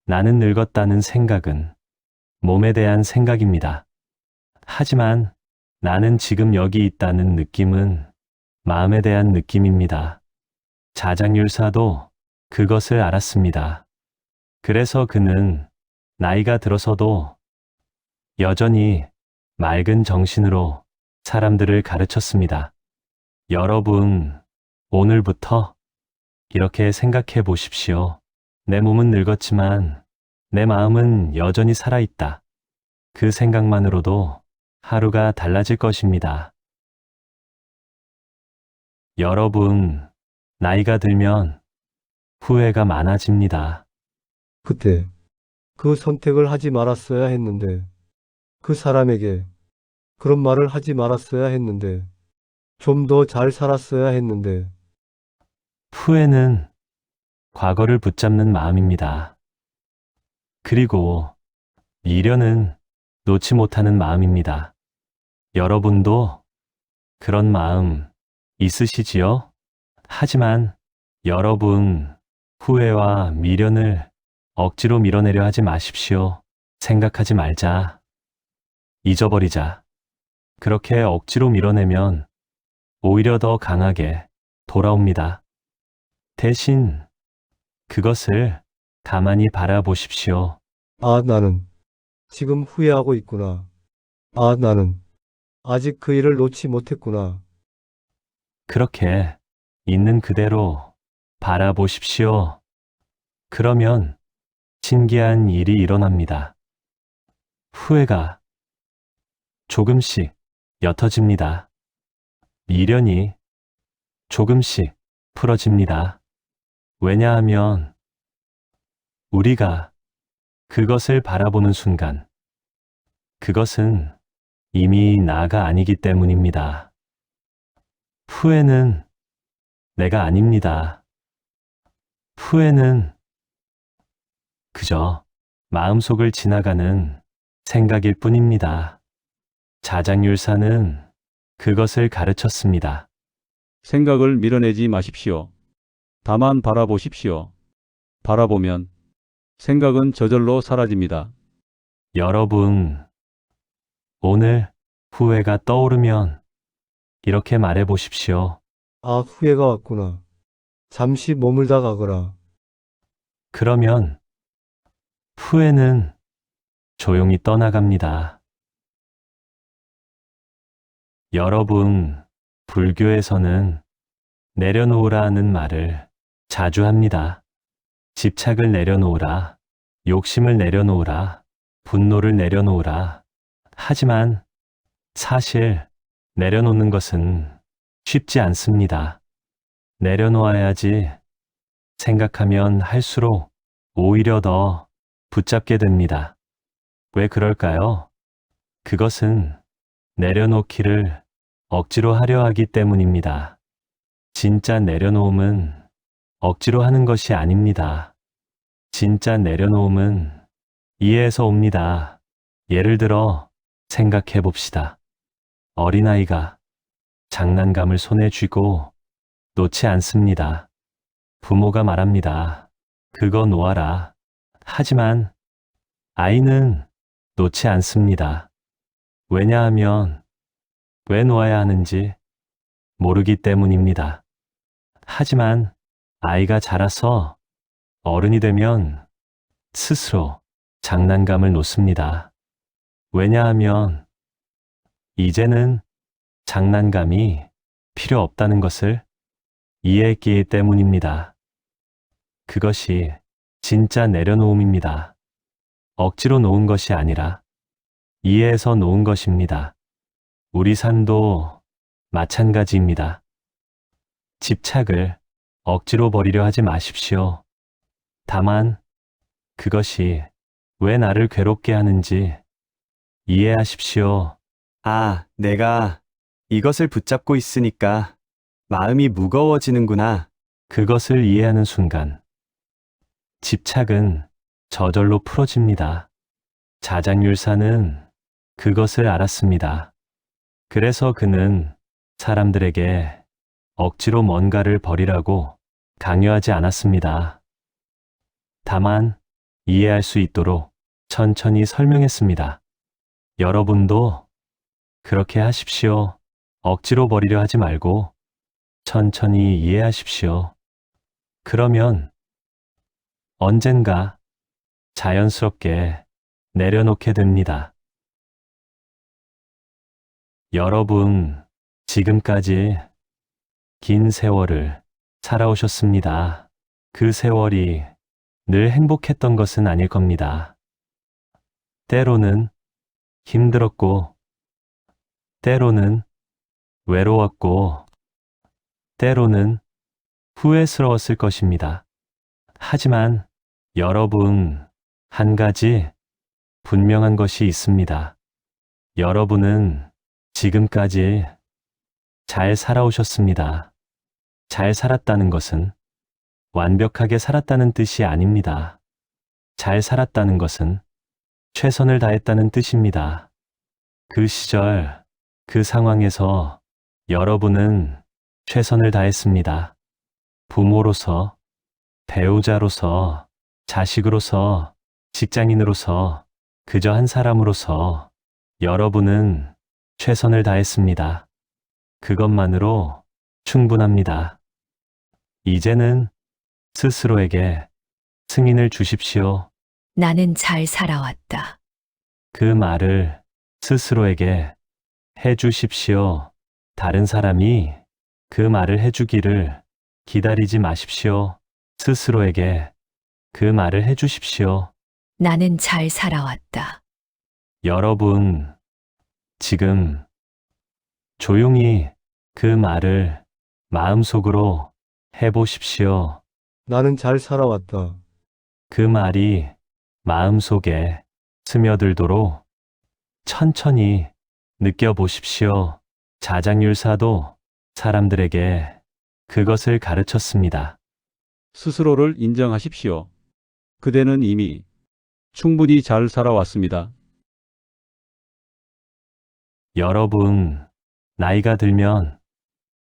나는 늙었다는 생각은 몸에 대한 생각입니다. 하지만 나는 지금 여기 있다는 느낌은 마음에 대한 느낌입니다. 자장율사도 그것을 알았습니다. 그래서 그는 나이가 들어서도 여전히 맑은 정신으로 사람들을 가르쳤습니다. 여러분, 오늘부터 이렇게 생각해 보십시오. 내 몸은 늙었지만 내 마음은 여전히 살아있다. 그 생각만으로도 하루가 달라질 것입니다. 여러분, 나이가 들면 후회가 많아집니다. 그때 그 선택을 하지 말았어야 했는데, 그 사람에게 그런 말을 하지 말았어야 했는데, 좀 더 잘 살았어야 했는데. 후회는 과거를 붙잡는 마음입니다. 그리고 미련은 놓지 못하는 마음입니다. 여러분도 그런 마음 있으시지요? 하지만 여러분, 후회와 미련을 억지로 밀어내려 하지 마십시오. 생각하지 말자. 잊어버리자. 그렇게 억지로 밀어내면 오히려 더 강하게 돌아옵니다. 대신 그것을 가만히 바라보십시오. 아, 나는 지금 후회하고 있구나. 아, 나는 아직 그 일을 놓지 못했구나. 그렇게 있는 그대로 바라보십시오. 그러면 신기한 일이 일어납니다. 후회가 조금씩 옅어집니다. 미련이 조금씩 풀어집니다. 왜냐하면 우리가 그것을 바라보는 순간 그것은 이미 나가 아니기 때문입니다. 후회는 내가 아닙니다. 후회는 그저 마음속을 지나가는 생각일 뿐입니다. 자장율사는 그것을 가르쳤습니다. 생각을 밀어내지 마십시오. 다만 바라보십시오. 바라보면 생각은 저절로 사라집니다. 여러분, 오늘 후회가 떠오르면 이렇게 말해 보십시오. 아, 후회가 왔구나. 잠시 머물다 가거라. 그러면 후회는 조용히 떠나갑니다. 여러분, 불교에서는 내려놓으라는 말을 자주 합니다. 집착을 내려놓으라, 욕심을 내려놓으라, 분노를 내려놓으라. 하지만 사실 내려놓는 것은 쉽지 않습니다. 내려놓아야지 생각하면 할수록 오히려 더 붙잡게 됩니다. 왜 그럴까요? 그것은 내려놓기를 억지로 하려 하기 때문입니다. 진짜 내려놓음은 억지로 하는 것이 아닙니다. 진짜 내려놓음은 이해에서 옵니다. 예를 들어 생각해 봅시다. 어린아이가 장난감을 손에 쥐고 놓지 않습니다. 부모가 말합니다. 그거 놓아라. 하지만 아이는 놓지 않습니다. 왜냐하면 왜 놓아야 하는지 모르기 때문입니다. 하지만 아이가 자라서 어른이 되면 스스로 장난감을 놓습니다. 왜냐하면 이제는 장난감이 필요 없다는 것을 이해했기 때문입니다. 그것이 진짜 내려놓음입니다. 억지로 놓은 것이 아니라 이해해서 놓은 것입니다. 우리 삶도 마찬가지입니다. 집착을 억지로 버리려 하지 마십시오. 다만 그것이 왜 나를 괴롭게 하는지 이해하십시오. 아, 내가 이것을 붙잡고 있으니까 마음이 무거워지는구나. 그것을 이해하는 순간 집착은 저절로 풀어집니다. 자장율사는 그것을 알았습니다. 그래서 그는 사람들에게 억지로 뭔가를 버리라고 강요하지 않았습니다. 다만 이해할 수 있도록 천천히 설명했습니다. 여러분도 그렇게 하십시오. 억지로 버리려 하지 말고 천천히 이해하십시오. 그러면 언젠가 자연스럽게 내려놓게 됩니다. 여러분, 지금까지 긴 세월을 살아오셨습니다. 그 세월이 늘 행복했던 것은 아닐 겁니다. 때로는 힘들었고, 때로는 외로웠고, 때로는 후회스러웠을 것입니다. 하지만 여러분, 한 가지 분명한 것이 있습니다. 여러분은 지금까지 잘 살아오셨습니다. 잘 살았다는 것은 완벽하게 살았다는 뜻이 아닙니다. 잘 살았다는 것은 최선을 다했다는 뜻입니다. 그 시절, 그 상황에서 여러분은 최선을 다했습니다. 부모로서, 배우자로서, 자식으로서, 직장인으로서, 그저 한 사람으로서 여러분은 최선을 다했습니다. 그것만으로 충분합니다. 이제는 스스로에게 승인을 주십시오. 나는 잘 살아왔다. 그 말을 스스로에게 해 주십시오. 다른 사람이 그 말을 해 주기를 기다리지 마십시오. 스스로에게 그 말을 해 주십시오. 나는 잘 살아왔다. 여러분, 지금 조용히 그 말을 마음속으로 해 보십시오. 나는 잘 살아왔다. 그 말이 마음속에 스며들도록 천천히 느껴보십시오. 자장율사도 사람들에게 그것을 가르쳤습니다. 스스로를 인정하십시오. 그대는 이미 충분히 잘 살아왔습니다. 여러분, 나이가 들면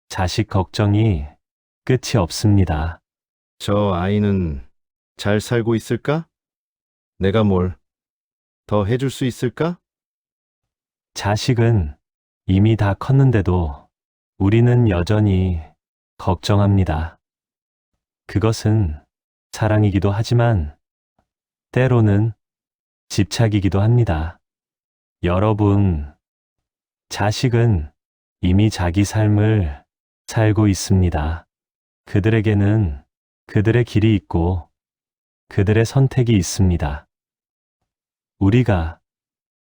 자식 걱정이 끝이 없습니다. 저 아이는 잘 살고 있을까? 내가 뭘 더 해줄 수 있을까? 자식은 이미 다 컸는데도 우리는 여전히 걱정합니다. 그것은 사랑이기도 하지만 때로는 집착이기도 합니다. 여러분, 자식은 이미 자기 삶을 살고 있습니다. 그들에게는 그들의 길이 있고 그들의 선택이 있습니다. 우리가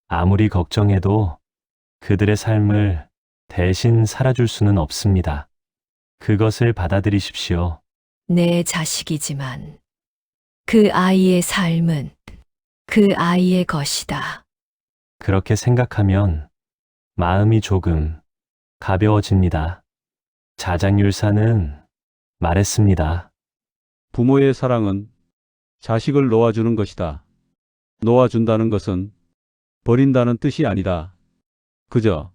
아무리 걱정해도 그들의 삶을 대신 살아줄 수는 없습니다. 그것을 받아들이십시오. 내 자식이지만 그 아이의 삶은 그 아이의 것이다. 그렇게 생각하면 마음이 조금 가벼워집니다. 자장율사는 말했습니다. 부모의 사랑은 자식을 놓아주는 것이다. 놓아준다는 것은 버린다는 뜻이 아니다. 그저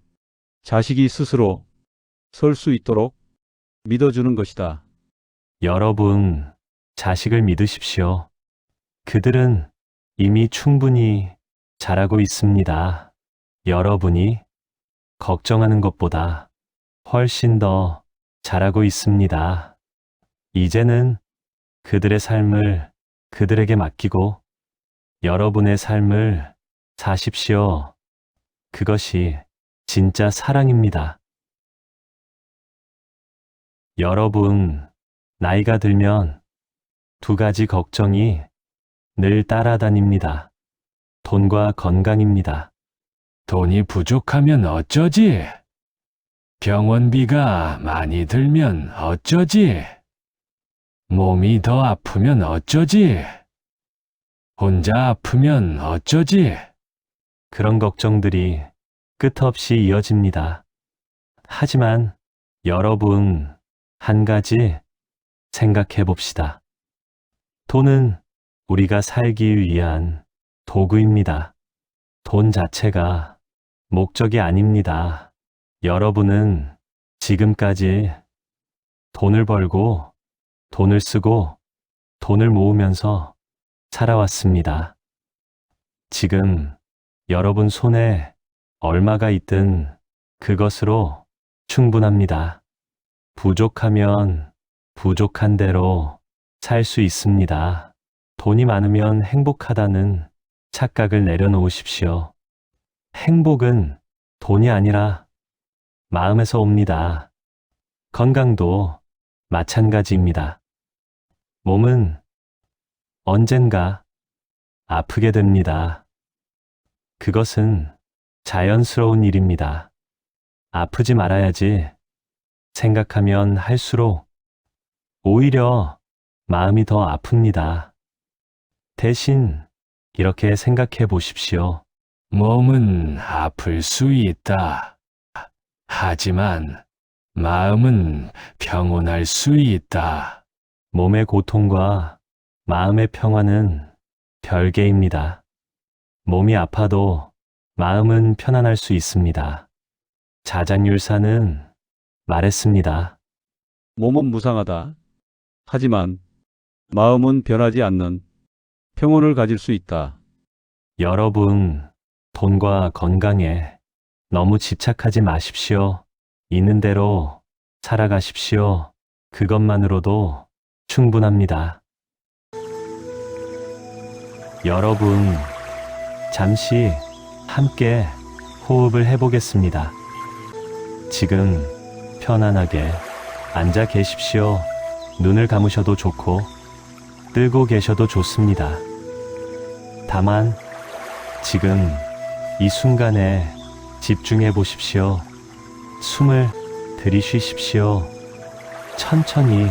자식이 스스로 설 수 있도록 믿어주는 것이다. 여러분, 자식을 믿으십시오. 그들은 이미 충분히 잘하고 있습니다. 여러분이 걱정하는 것보다 훨씬 더 잘하고 있습니다. 이제는 그들의 삶을 그들에게 맡기고 여러분의 삶을 사십시오. 그것이 진짜 사랑입니다. 여러분, 나이가 들면 두 가지 걱정이 늘 따라다닙니다. 돈과 건강입니다. 돈이 부족하면 어쩌지? 병원비가 많이 들면 어쩌지? 몸이 더 아프면 어쩌지? 혼자 아프면 어쩌지? 그런 걱정들이 끝없이 이어집니다. 하지만 여러분, 한 가지 생각해 봅시다. 돈은 우리가 살기 위한 도구입니다. 돈 자체가 목적이 아닙니다. 여러분은 지금까지 돈을 벌고 돈을 쓰고 돈을 모으면서 살아왔습니다. 지금 여러분 손에 얼마가 있든 그것으로 충분합니다. 부족하면 부족한 대로 살 수 있습니다. 돈이 많으면 행복하다는 착각을 내려놓으십시오. 행복은 돈이 아니라 마음에서 옵니다. 건강도 마찬가지입니다. 몸은 언젠가 아프게 됩니다. 그것은 자연스러운 일입니다. 아프지 말아야지 생각하면 할수록 오히려 마음이 더 아픕니다. 대신 이렇게 생각해 보십시오. 몸은 아플 수 있다. 하지만 마음은 평온할 수 있다. 몸의 고통과 마음의 평화는 별개입니다. 몸이 아파도 마음은 편안할 수 있습니다. 자장율사는 말했습니다. 몸은 무상하다. 하지만 마음은 변하지 않는 평온을 가질 수 있다. 여러분, 돈과 건강에 너무 집착하지 마십시오. 있는 대로 살아가십시오. 그것만으로도 충분합니다. 여러분, 잠시 함께 호흡을 해보겠습니다. 지금 편안하게 앉아 계십시오. 눈을 감으셔도 좋고 뜨고 계셔도 좋습니다. 다만 지금 이 순간에 집중해 보십시오. 숨을 들이쉬십시오. 천천히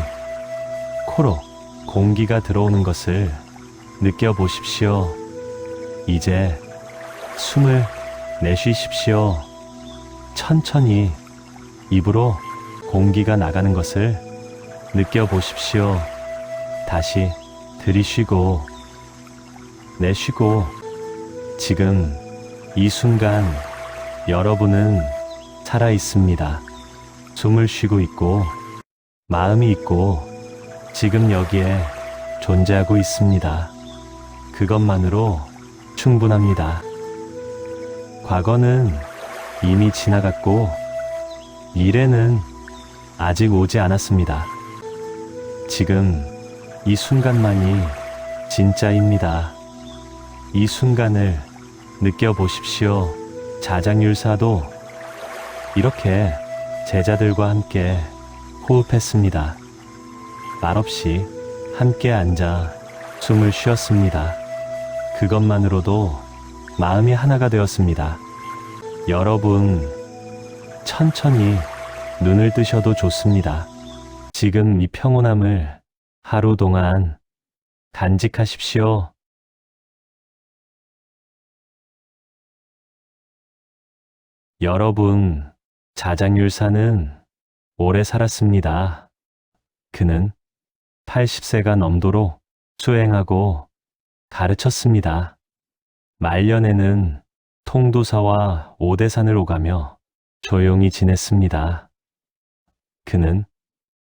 코로 공기가 들어오는 것을 느껴보십시오. 이제 숨을 내쉬십시오. 천천히 입으로 공기가 나가는 것을 느껴보십시오. 다시 들이쉬고 내쉬고 지금 이 순간 여러분은 살아 있습니다. 숨을 쉬고 있고 마음이 있고 지금 여기에 존재하고 있습니다. 그것만으로 충분합니다. 과거는 이미 지나갔고 미래는 아직 오지 않았습니다. 지금 이 순간만이 진짜입니다. 이 순간을 느껴보십시오. 자장율사도 이렇게 제자들과 함께 호흡했습니다. 말없이 함께 앉아 숨을 쉬었습니다. 그것만으로도 마음이 하나가 되었습니다. 여러분, 천천히 눈을 뜨셔도 좋습니다. 지금 이 평온함을 하루 동안 간직하십시오. 여러분, 자장율사는 오래 살았습니다. 그는 80세가 넘도록 수행하고 가르쳤습니다. 말년에는 통도사와 오대산을 오가며 조용히 지냈습니다. 그는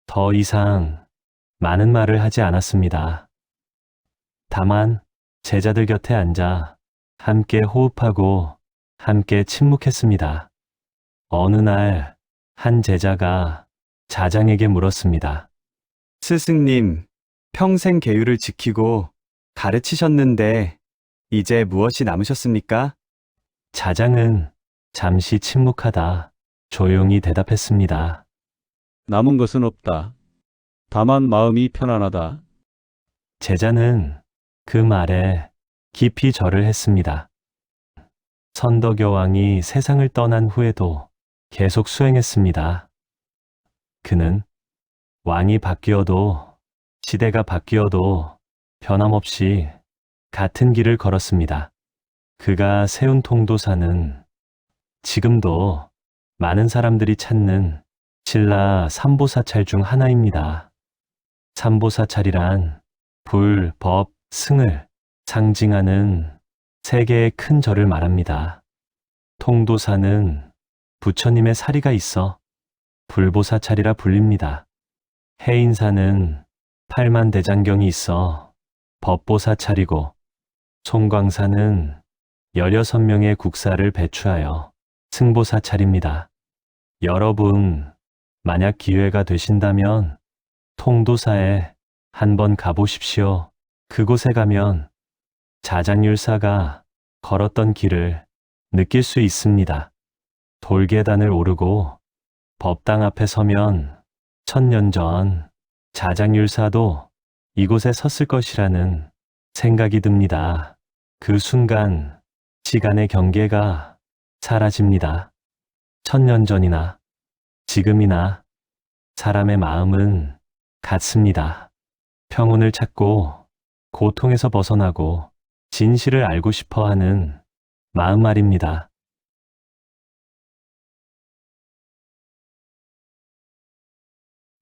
더 이상 많은 말을 하지 않았습니다. 다만 제자들 곁에 앉아 함께 호흡하고 함께 침묵했습니다. 어느 날 한 제자가 자장에게 물었습니다. 스승님, 평생 계율을 지키고 가르치셨는데 이제 무엇이 남으셨습니까? 자장은 잠시 침묵하다 조용히 대답했습니다. 남은 것은 없다. 다만 마음이 편안하다. 제자는 그 말에 깊이 절을 했습니다. 선덕여왕이 세상을 떠난 후에도 계속 수행했습니다. 그는 왕이 바뀌어도 시대가 바뀌어도 변함없이 같은 길을 걸었습니다. 그가 세운 통도사는 지금도 많은 사람들이 찾는 신라 삼보사찰 중 하나입니다. 삼보사찰이란 불, 법, 승을 상징하는 세 개의 큰 절을 말합니다. 통도사는 부처님의 사리가 있어 불보사찰이라 불립니다. 해인사는 팔만대장경이 있어 법보사찰이고 송광사는 16명의 국사를 배추하여 승보사찰입니다. 여러분, 만약 기회가 되신다면 통도사에 한번 가보십시오. 그곳에 가면 자장율사가 걸었던 길을 느낄 수 있습니다. 돌계단을 오르고 법당 앞에 서면 1000년 전 자장율사도 이곳에 섰을 것이라는 생각이 듭니다. 그 순간 시간의 경계가 사라집니다. 1000년 전이나 지금이나 사람의 마음은 같습니다. 평온을 찾고 고통에서 벗어나고 진실을 알고 싶어 하는 마음 말입니다.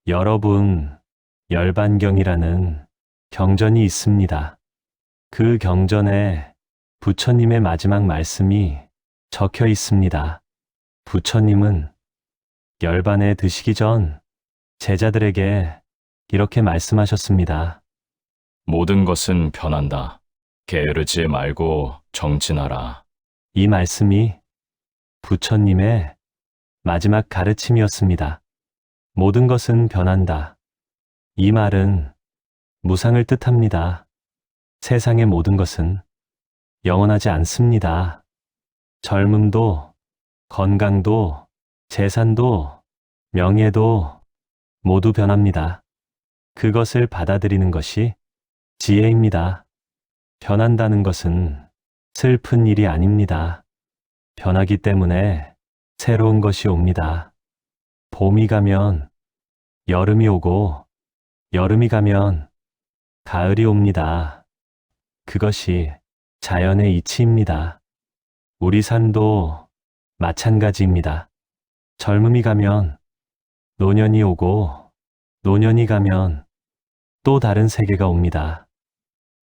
여러분, 열반경이라는 경전이 있습니다. 그 경전에 부처님의 마지막 말씀이 적혀 있습니다. 부처님은 열반에 드시기 전 제자들에게 이렇게 말씀하셨습니다. 모든 것은 변한다. 게으르지 말고 정진하라. 이 말씀이 부처님의 마지막 가르침이었습니다. 모든 것은 변한다. 이 말은 무상을 뜻합니다. 세상의 모든 것은 영원하지 않습니다. 젊음도, 건강도, 재산도, 명예도 모두 변합니다. 그것을 받아들이는 것이 지혜입니다. 변한다는 것은 슬픈 일이 아닙니다. 변하기 때문에 새로운 것이 옵니다. 봄이 가면 여름이 오고, 여름이 가면 가을이 옵니다. 그것이 자연의 이치입니다. 우리 삶도 마찬가지입니다. 젊음이 가면 노년이 오고, 노년이 가면 또 다른 세계가 옵니다.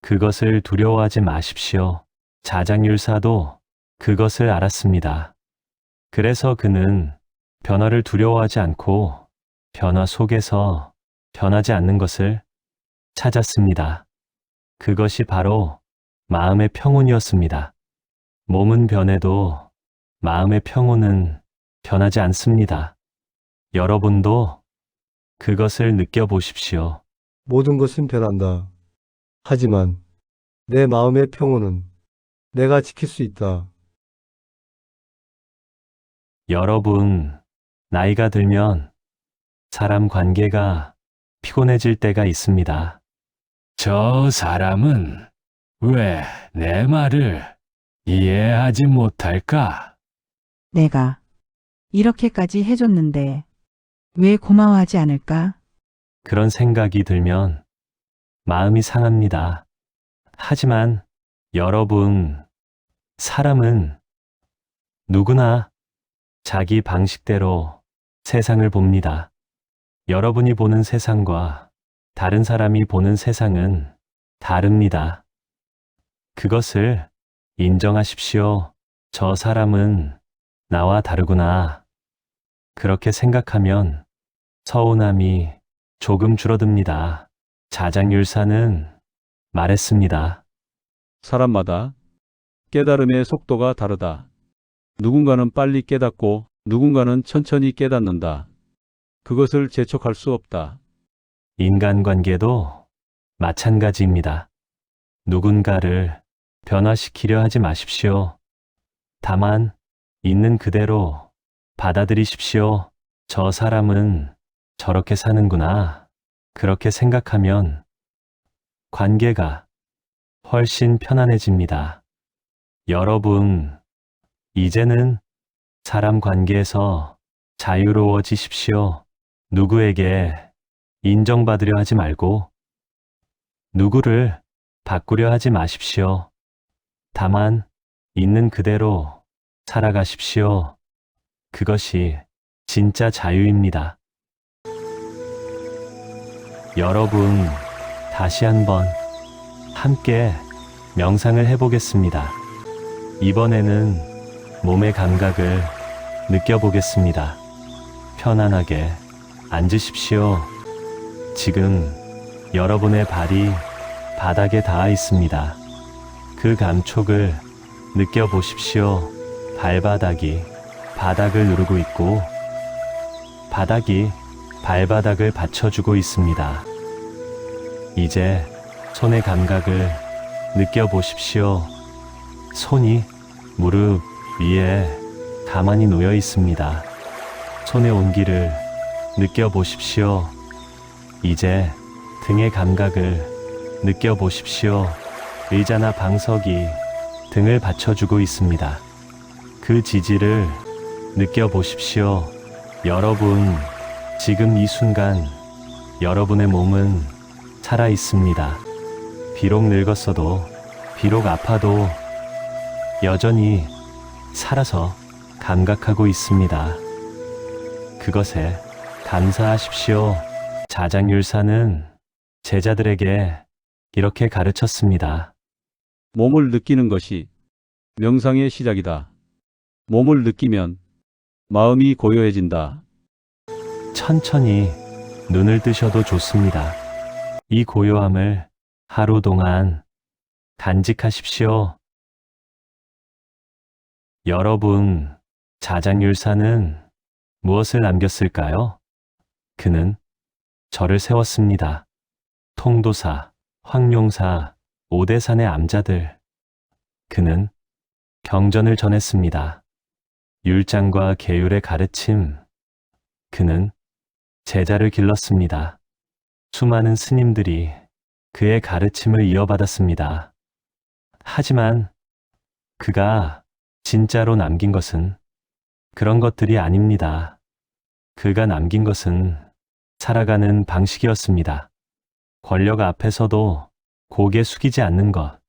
그것을 두려워하지 마십시오. 자장율사도 그것을 알았습니다. 그래서 그는 변화를 두려워하지 않고 변화 속에서 변하지 않는 것을 찾았습니다. 그것이 바로 마음의 평온이었습니다. 몸은 변해도 마음의 평온은 변하지 않습니다. 여러분도 그것을 느껴보십시오. 모든 것은 변한다. 하지만 내 마음의 평온은 내가 지킬 수 있다. 여러분, 나이가 들면 사람 관계가 피곤해질 때가 있습니다. 저 사람은 왜 내 말을 이해하지 못할까? 내가 이렇게까지 해줬는데 왜 고마워하지 않을까? 그런 생각이 들면 마음이 상합니다. 하지만 여러분, 사람은 누구나 자기 방식대로 세상을 봅니다. 여러분이 보는 세상과 다른 사람이 보는 세상은 다릅니다. 그것을 인정하십시오. 저 사람은 나와 다르구나. 그렇게 생각하면 서운함이 조금 줄어듭니다. 자장율사는 말했습니다. 사람마다 깨달음의 속도가 다르다. 누군가는 빨리 깨닫고 누군가는 천천히 깨닫는다. 그것을 재촉할 수 없다. 인간관계도 마찬가지입니다. 누군가를 변화시키려 하지 마십시오. 다만 있는 그대로 받아들이십시오. 저 사람은 저렇게 사는구나. 그렇게 생각하면 관계가 훨씬 편안해집니다. 여러분, 이제는 사람 관계에서 자유로워지십시오. 누구에게 인정받으려 하지 말고 누구를 바꾸려 하지 마십시오. 다만 있는 그대로 살아가십시오. 그것이 진짜 자유입니다. 여러분, 다시 한번 함께 명상을 해보겠습니다. 이번에는 몸의 감각을 느껴보겠습니다. 편안하게 앉으십시오. 지금 여러분의 발이 바닥에 닿아 있습니다. 그 감촉을 느껴보십시오. 발바닥이 바닥을 누르고 있고 바닥이 발바닥을 받쳐주고 있습니다. 이제 손의 감각을 느껴보십시오. 손이 무릎 위에 가만히 놓여 있습니다. 손의 온기를 느껴보십시오. 이제 등의 감각을 느껴보십시오. 의자나 방석이 등을 받쳐주고 있습니다. 그 지지를 느껴보십시오. 여러분, 지금 이 순간 여러분의 몸은 살아 있습니다. 비록 늙었어도, 비록 아파도 여전히 살아서 감각하고 있습니다. 그것에 감사하십시오. 자장율사는 제자들에게 이렇게 가르쳤습니다. 몸을 느끼는 것이 명상의 시작이다. 몸을 느끼면 마음이 고요해진다. 천천히 눈을 뜨셔도 좋습니다. 이 고요함을 하루 동안 간직하십시오. 여러분, 자장율사는 무엇을 남겼을까요? 그는 절을 세웠습니다. 통도사, 황룡사, 오대산의 암자들. 그는 경전을 전했습니다. 율장과 계율의 가르침. 그는 제자를 길렀습니다. 수많은 스님들이 그의 가르침을 이어받았습니다. 하지만 그가 진짜로 남긴 것은 그런 것들이 아닙니다. 그가 남긴 것은 살아가는 방식이었습니다. 권력 앞에서도 고개 숙이지 않는 것,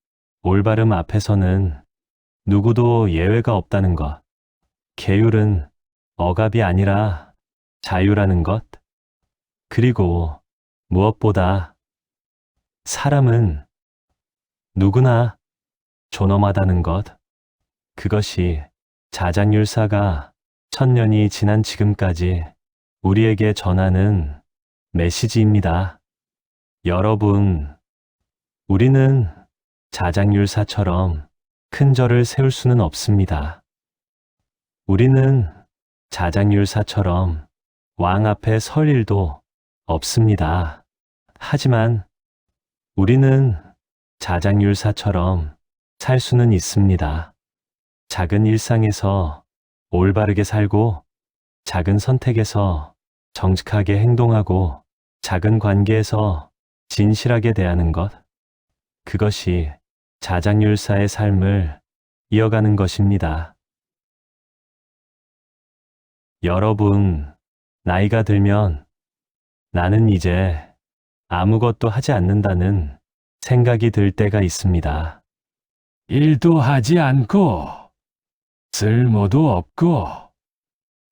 올바름 앞에서는 누구도 예외가 없다는 것, 계율은 억압이 아니라 자유라는 것, 그리고 무엇보다 사람은 누구나 존엄하다는 것, 그것이 자장율사가 1000년이 지난 지금까지 우리에게 전하는 메시지입니다. 여러분, 우리는 자장율사처럼 큰 절을 세울 수는 없습니다. 우리는 자장율사처럼 왕 앞에 설 일도 없습니다. 하지만 우리는 자장율사처럼 살 수는 있습니다. 작은 일상에서 올바르게 살고, 작은 선택에서 정직하게 행동하고, 작은 관계에서 진실하게 대하는 것, 그것이 자장율사의 삶을 이어가는 것입니다. 여러분, 나이가 들면 나는 이제 아무것도 하지 않는다는 생각이 들 때가 있습니다. 일도 하지 않고 쓸모도 없고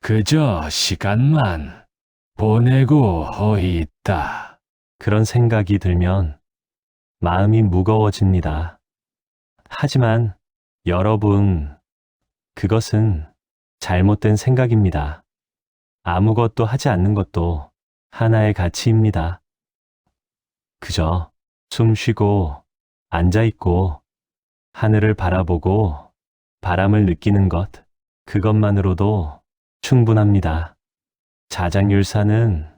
그저 시간만 보내고 허이 있다. 그런 생각이 들면 마음이 무거워집니다. 하지만 여러분, 그것은 잘못된 생각입니다. 아무것도 하지 않는 것도 하나의 가치입니다. 그저 숨 쉬고 앉아있고 하늘을 바라보고 바람을 느끼는 것, 그것만으로도 충분합니다. 자장율사는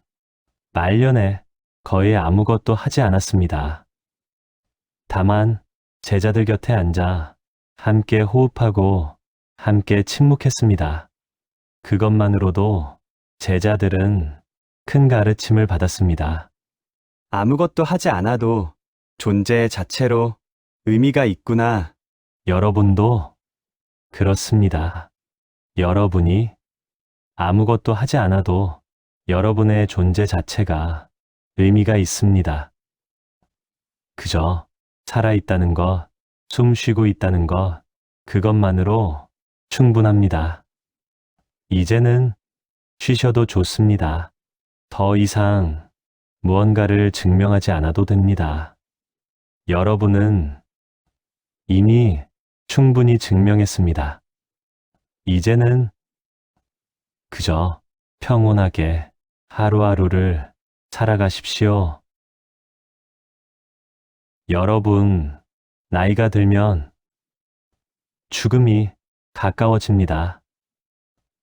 말년에 거의 아무것도 하지 않았습니다. 다만 제자들 곁에 앉아 함께 호흡하고 함께 침묵했습니다. 그것만으로도 제자들은 큰 가르침을 받았습니다. 아무것도 하지 않아도 존재 자체로 의미가 있구나. 여러분도 그렇습니다. 여러분이 아무것도 하지 않아도 여러분의 존재 자체가 의미가 있습니다. 그저 살아있다는 것, 숨 쉬고 있다는 것, 그것만으로 충분합니다. 이제는 쉬셔도 좋습니다. 더 이상 무언가를 증명하지 않아도 됩니다. 여러분은 이미 충분히 증명했습니다. 이제는 그저 평온하게 하루하루를 살아가십시오. 여러분, 나이가 들면 죽음이 가까워집니다.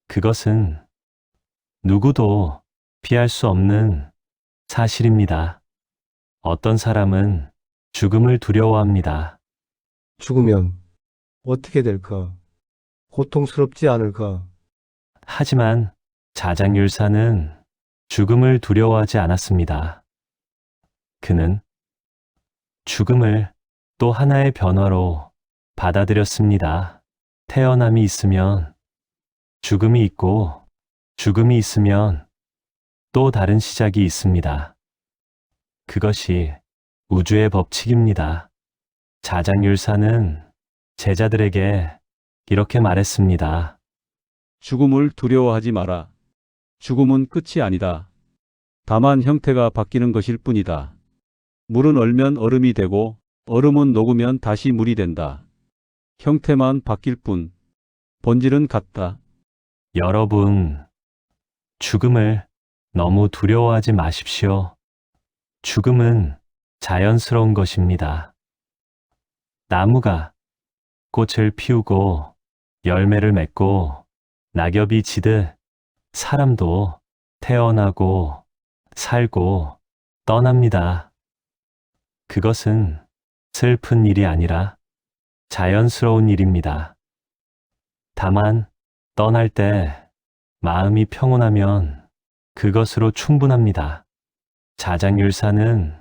그것은 누구도 피할 수 없는 사실입니다. 어떤 사람은 죽음을 두려워합니다. 죽으면 어떻게 될까? 고통스럽지 않을까? 하지만 자장율사는 죽음을 두려워하지 않았습니다. 그는 죽음을 또 하나의 변화로 받아들였습니다. 태어남이 있으면 죽음이 있고, 죽음이 있으면 또 다른 시작이 있습니다. 그것이 우주의 법칙입니다. 자장율사는 제자들에게 이렇게 말했습니다. 죽음을 두려워하지 마라. 죽음은 끝이 아니다. 다만 형태가 바뀌는 것일 뿐이다. 물은 얼면 얼음이 되고 얼음은 녹으면 다시 물이 된다. 형태만 바뀔 뿐, 본질은 같다. 여러분, 죽음을 너무 두려워하지 마십시오. 죽음은 자연스러운 것입니다. 나무가 꽃을 피우고 열매를 맺고 낙엽이 지듯 사람도 태어나고 살고 떠납니다. 그것은 슬픈 일이 아니라 자연스러운 일입니다. 다만 떠날 때 마음이 평온하면 그것으로 충분합니다. 자장율사는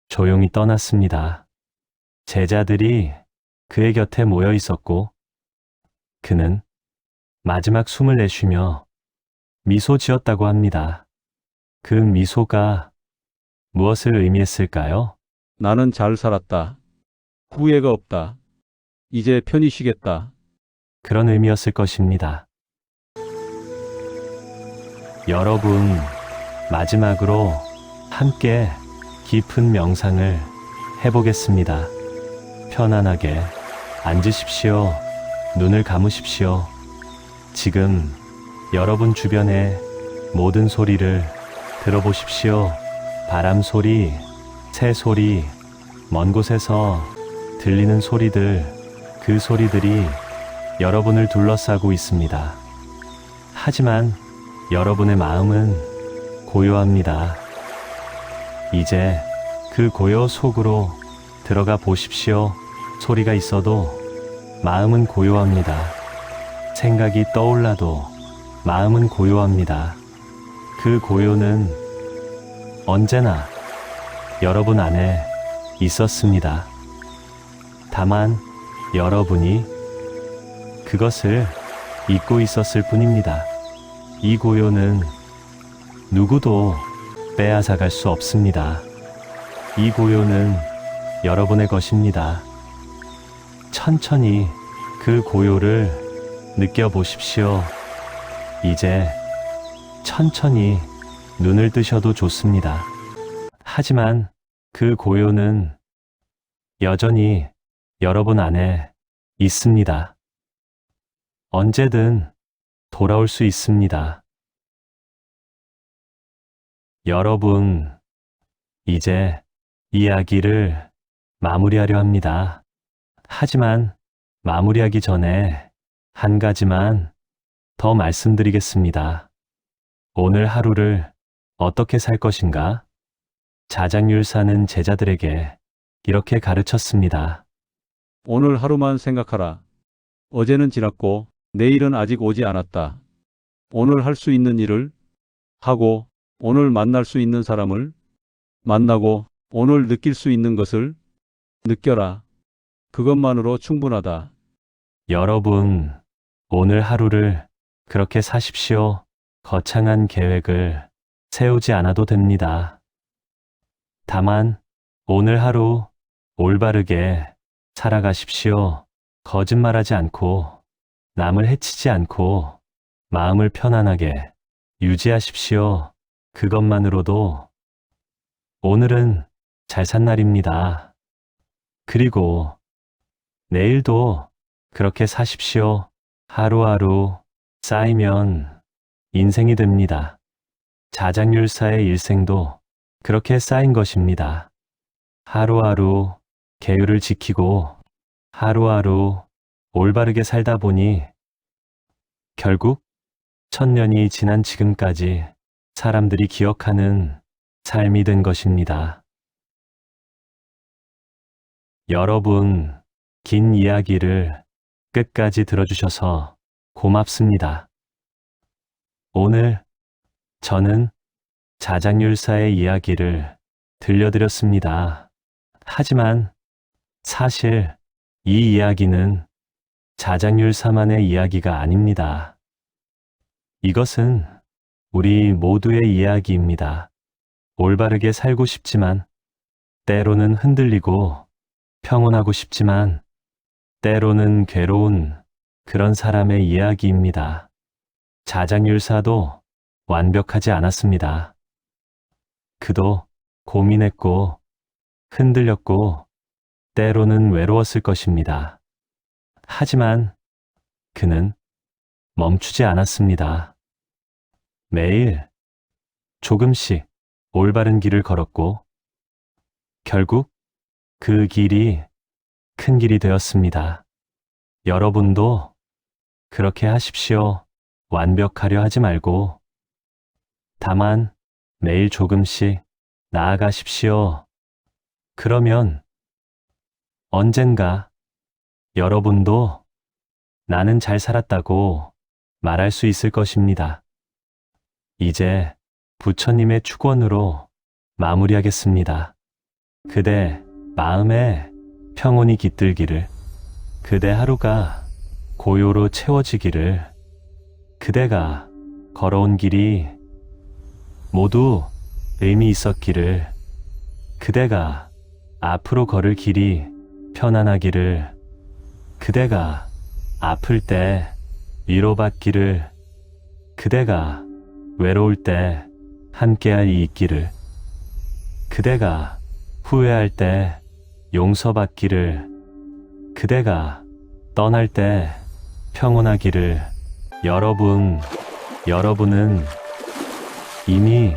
조용히 떠났습니다. 제자들이 그의 곁에 모여 있었고 그는 마지막 숨을 내쉬며 미소 지었다고 합니다. 그 미소가 무엇을 의미했을까요? 나는 잘 살았다. 후회가 없다. 이제 편히 쉬겠다. 그런 의미였을 것입니다. 여러분, 마지막으로 함께 깊은 명상을 해보겠습니다. 편안하게 앉으십시오. 눈을 감으십시오. 지금 여러분 주변의 모든 소리를 들어보십시오. 바람 소리, 새 소리, 먼 곳에서 들리는 소리들, 그 소리들이 여러분을 둘러싸고 있습니다. 하지만 여러분의 마음은 고요합니다. 이제 그 고요 속으로 들어가 보십시오. 소리가 있어도 마음은 고요합니다. 생각이 떠올라도 마음은 고요합니다. 그 고요는 언제나 여러분 안에 있었습니다. 다만 여러분이 그것을 잊고 있었을 뿐입니다. 이 고요는 누구도 빼앗아갈 수 없습니다. 이 고요는 여러분의 것입니다. 천천히 그 고요를 느껴보십시오. 이제 천천히 눈을 뜨셔도 좋습니다. 하지만 그 고요는 여전히 여러분 안에 있습니다. 언제든 돌아올 수 있습니다. 여러분, 이제 이야기를 마무리하려 합니다. 하지만 마무리하기 전에 한 가지만 더 말씀드리겠습니다. 오늘 하루를 어떻게 살 것인가? 자장율사는 제자들에게 이렇게 가르쳤습니다. 오늘 하루만 생각하라. 어제는 지났고 내일은 아직 오지 않았다. 오늘 할 수 있는 일을 하고 오늘 만날 수 있는 사람을 만나고 오늘 느낄 수 있는 것을 느껴라. 그것만으로 충분하다. 여러분, 오늘 하루를 그렇게 사십시오. 거창한 계획을 세우지 않아도 됩니다. 다만 오늘 하루 올바르게 살아가십시오. 거짓말하지 않고 남을 해치지 않고 마음을 편안하게 유지하십시오. 그것만으로도 오늘은 잘 산 날입니다. 그리고 내일도 그렇게 사십시오. 하루하루 쌓이면 인생이 됩니다. 자장율사의 일생도 그렇게 쌓인 것입니다. 하루하루 계율을 지키고 하루하루 올바르게 살다 보니 결국 1000년이 지난 지금까지 사람들이 기억하는 삶이 된 것입니다. 여러분, 긴 이야기를 끝까지 들어주셔서 고맙습니다. 오늘 저는 자장율사의 이야기를 들려드렸습니다. 하지만 사실 이 이야기는 자장율사만의 이야기가 아닙니다. 이것은 우리 모두의 이야기입니다. 올바르게 살고 싶지만 때로는 흔들리고 평온하고 싶지만 때로는 괴로운 그런 사람의 이야기입니다. 자장율사도 완벽하지 않았습니다. 그도 고민했고 흔들렸고 때로는 외로웠을 것입니다. 하지만 그는 멈추지 않았습니다. 매일 조금씩 올바른 길을 걸었고 결국 그 길이 큰 길이 되었습니다. 여러분도 그렇게 하십시오. 완벽하려 하지 말고 다만 매일 조금씩 나아가십시오. 그러면 언젠가 여러분도 나는 잘 살았다고 말할 수 있을 것입니다. 이제 부처님의 축원으로 마무리하겠습니다. 그대 마음에 평온이 깃들기를, 그대 하루가 고요로 채워지기를, 그대가 걸어온 길이 모두 의미 있었기를, 그대가 앞으로 걸을 길이 편안하기를, 그대가 아플 때 위로받기를, 그대가 외로울 때 함께할 이 있기를, 그대가 후회할 때 용서받기를, 그대가 떠날 때 평온하기를. 여러분은 이미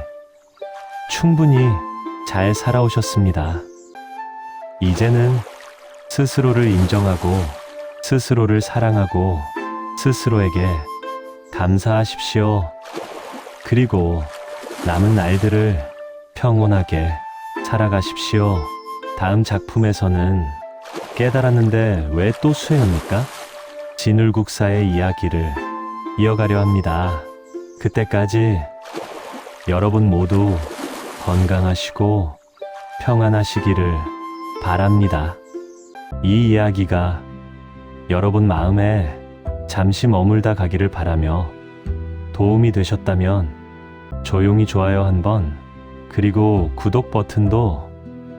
충분히 잘 살아오셨습니다. 이제는 스스로를 인정하고, 스스로를 사랑하고, 스스로에게 감사하십시오. 그리고 남은 날들을 평온하게 살아가십시오. 다음 작품에서는 깨달았는데 왜 또 수행합니까? 진울국사의 이야기를 이어가려 합니다. 그때까지 여러분 모두 건강하시고 평안하시기를 바랍니다. 이 이야기가 여러분 마음에 잠시 머물다 가기를 바라며 도움이 되셨다면 조용히 좋아요 한번, 그리고 구독 버튼도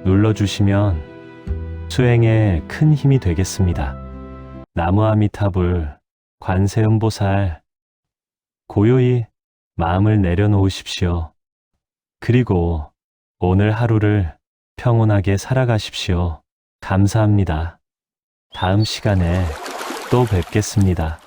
눌러주시면 수행에 큰 힘이 되겠습니다. 나무아미타불, 관세음보살, 고요히 마음을 내려놓으십시오. 그리고 오늘 하루를 평온하게 살아가십시오. 감사합니다. 다음 시간에 또 뵙겠습니다.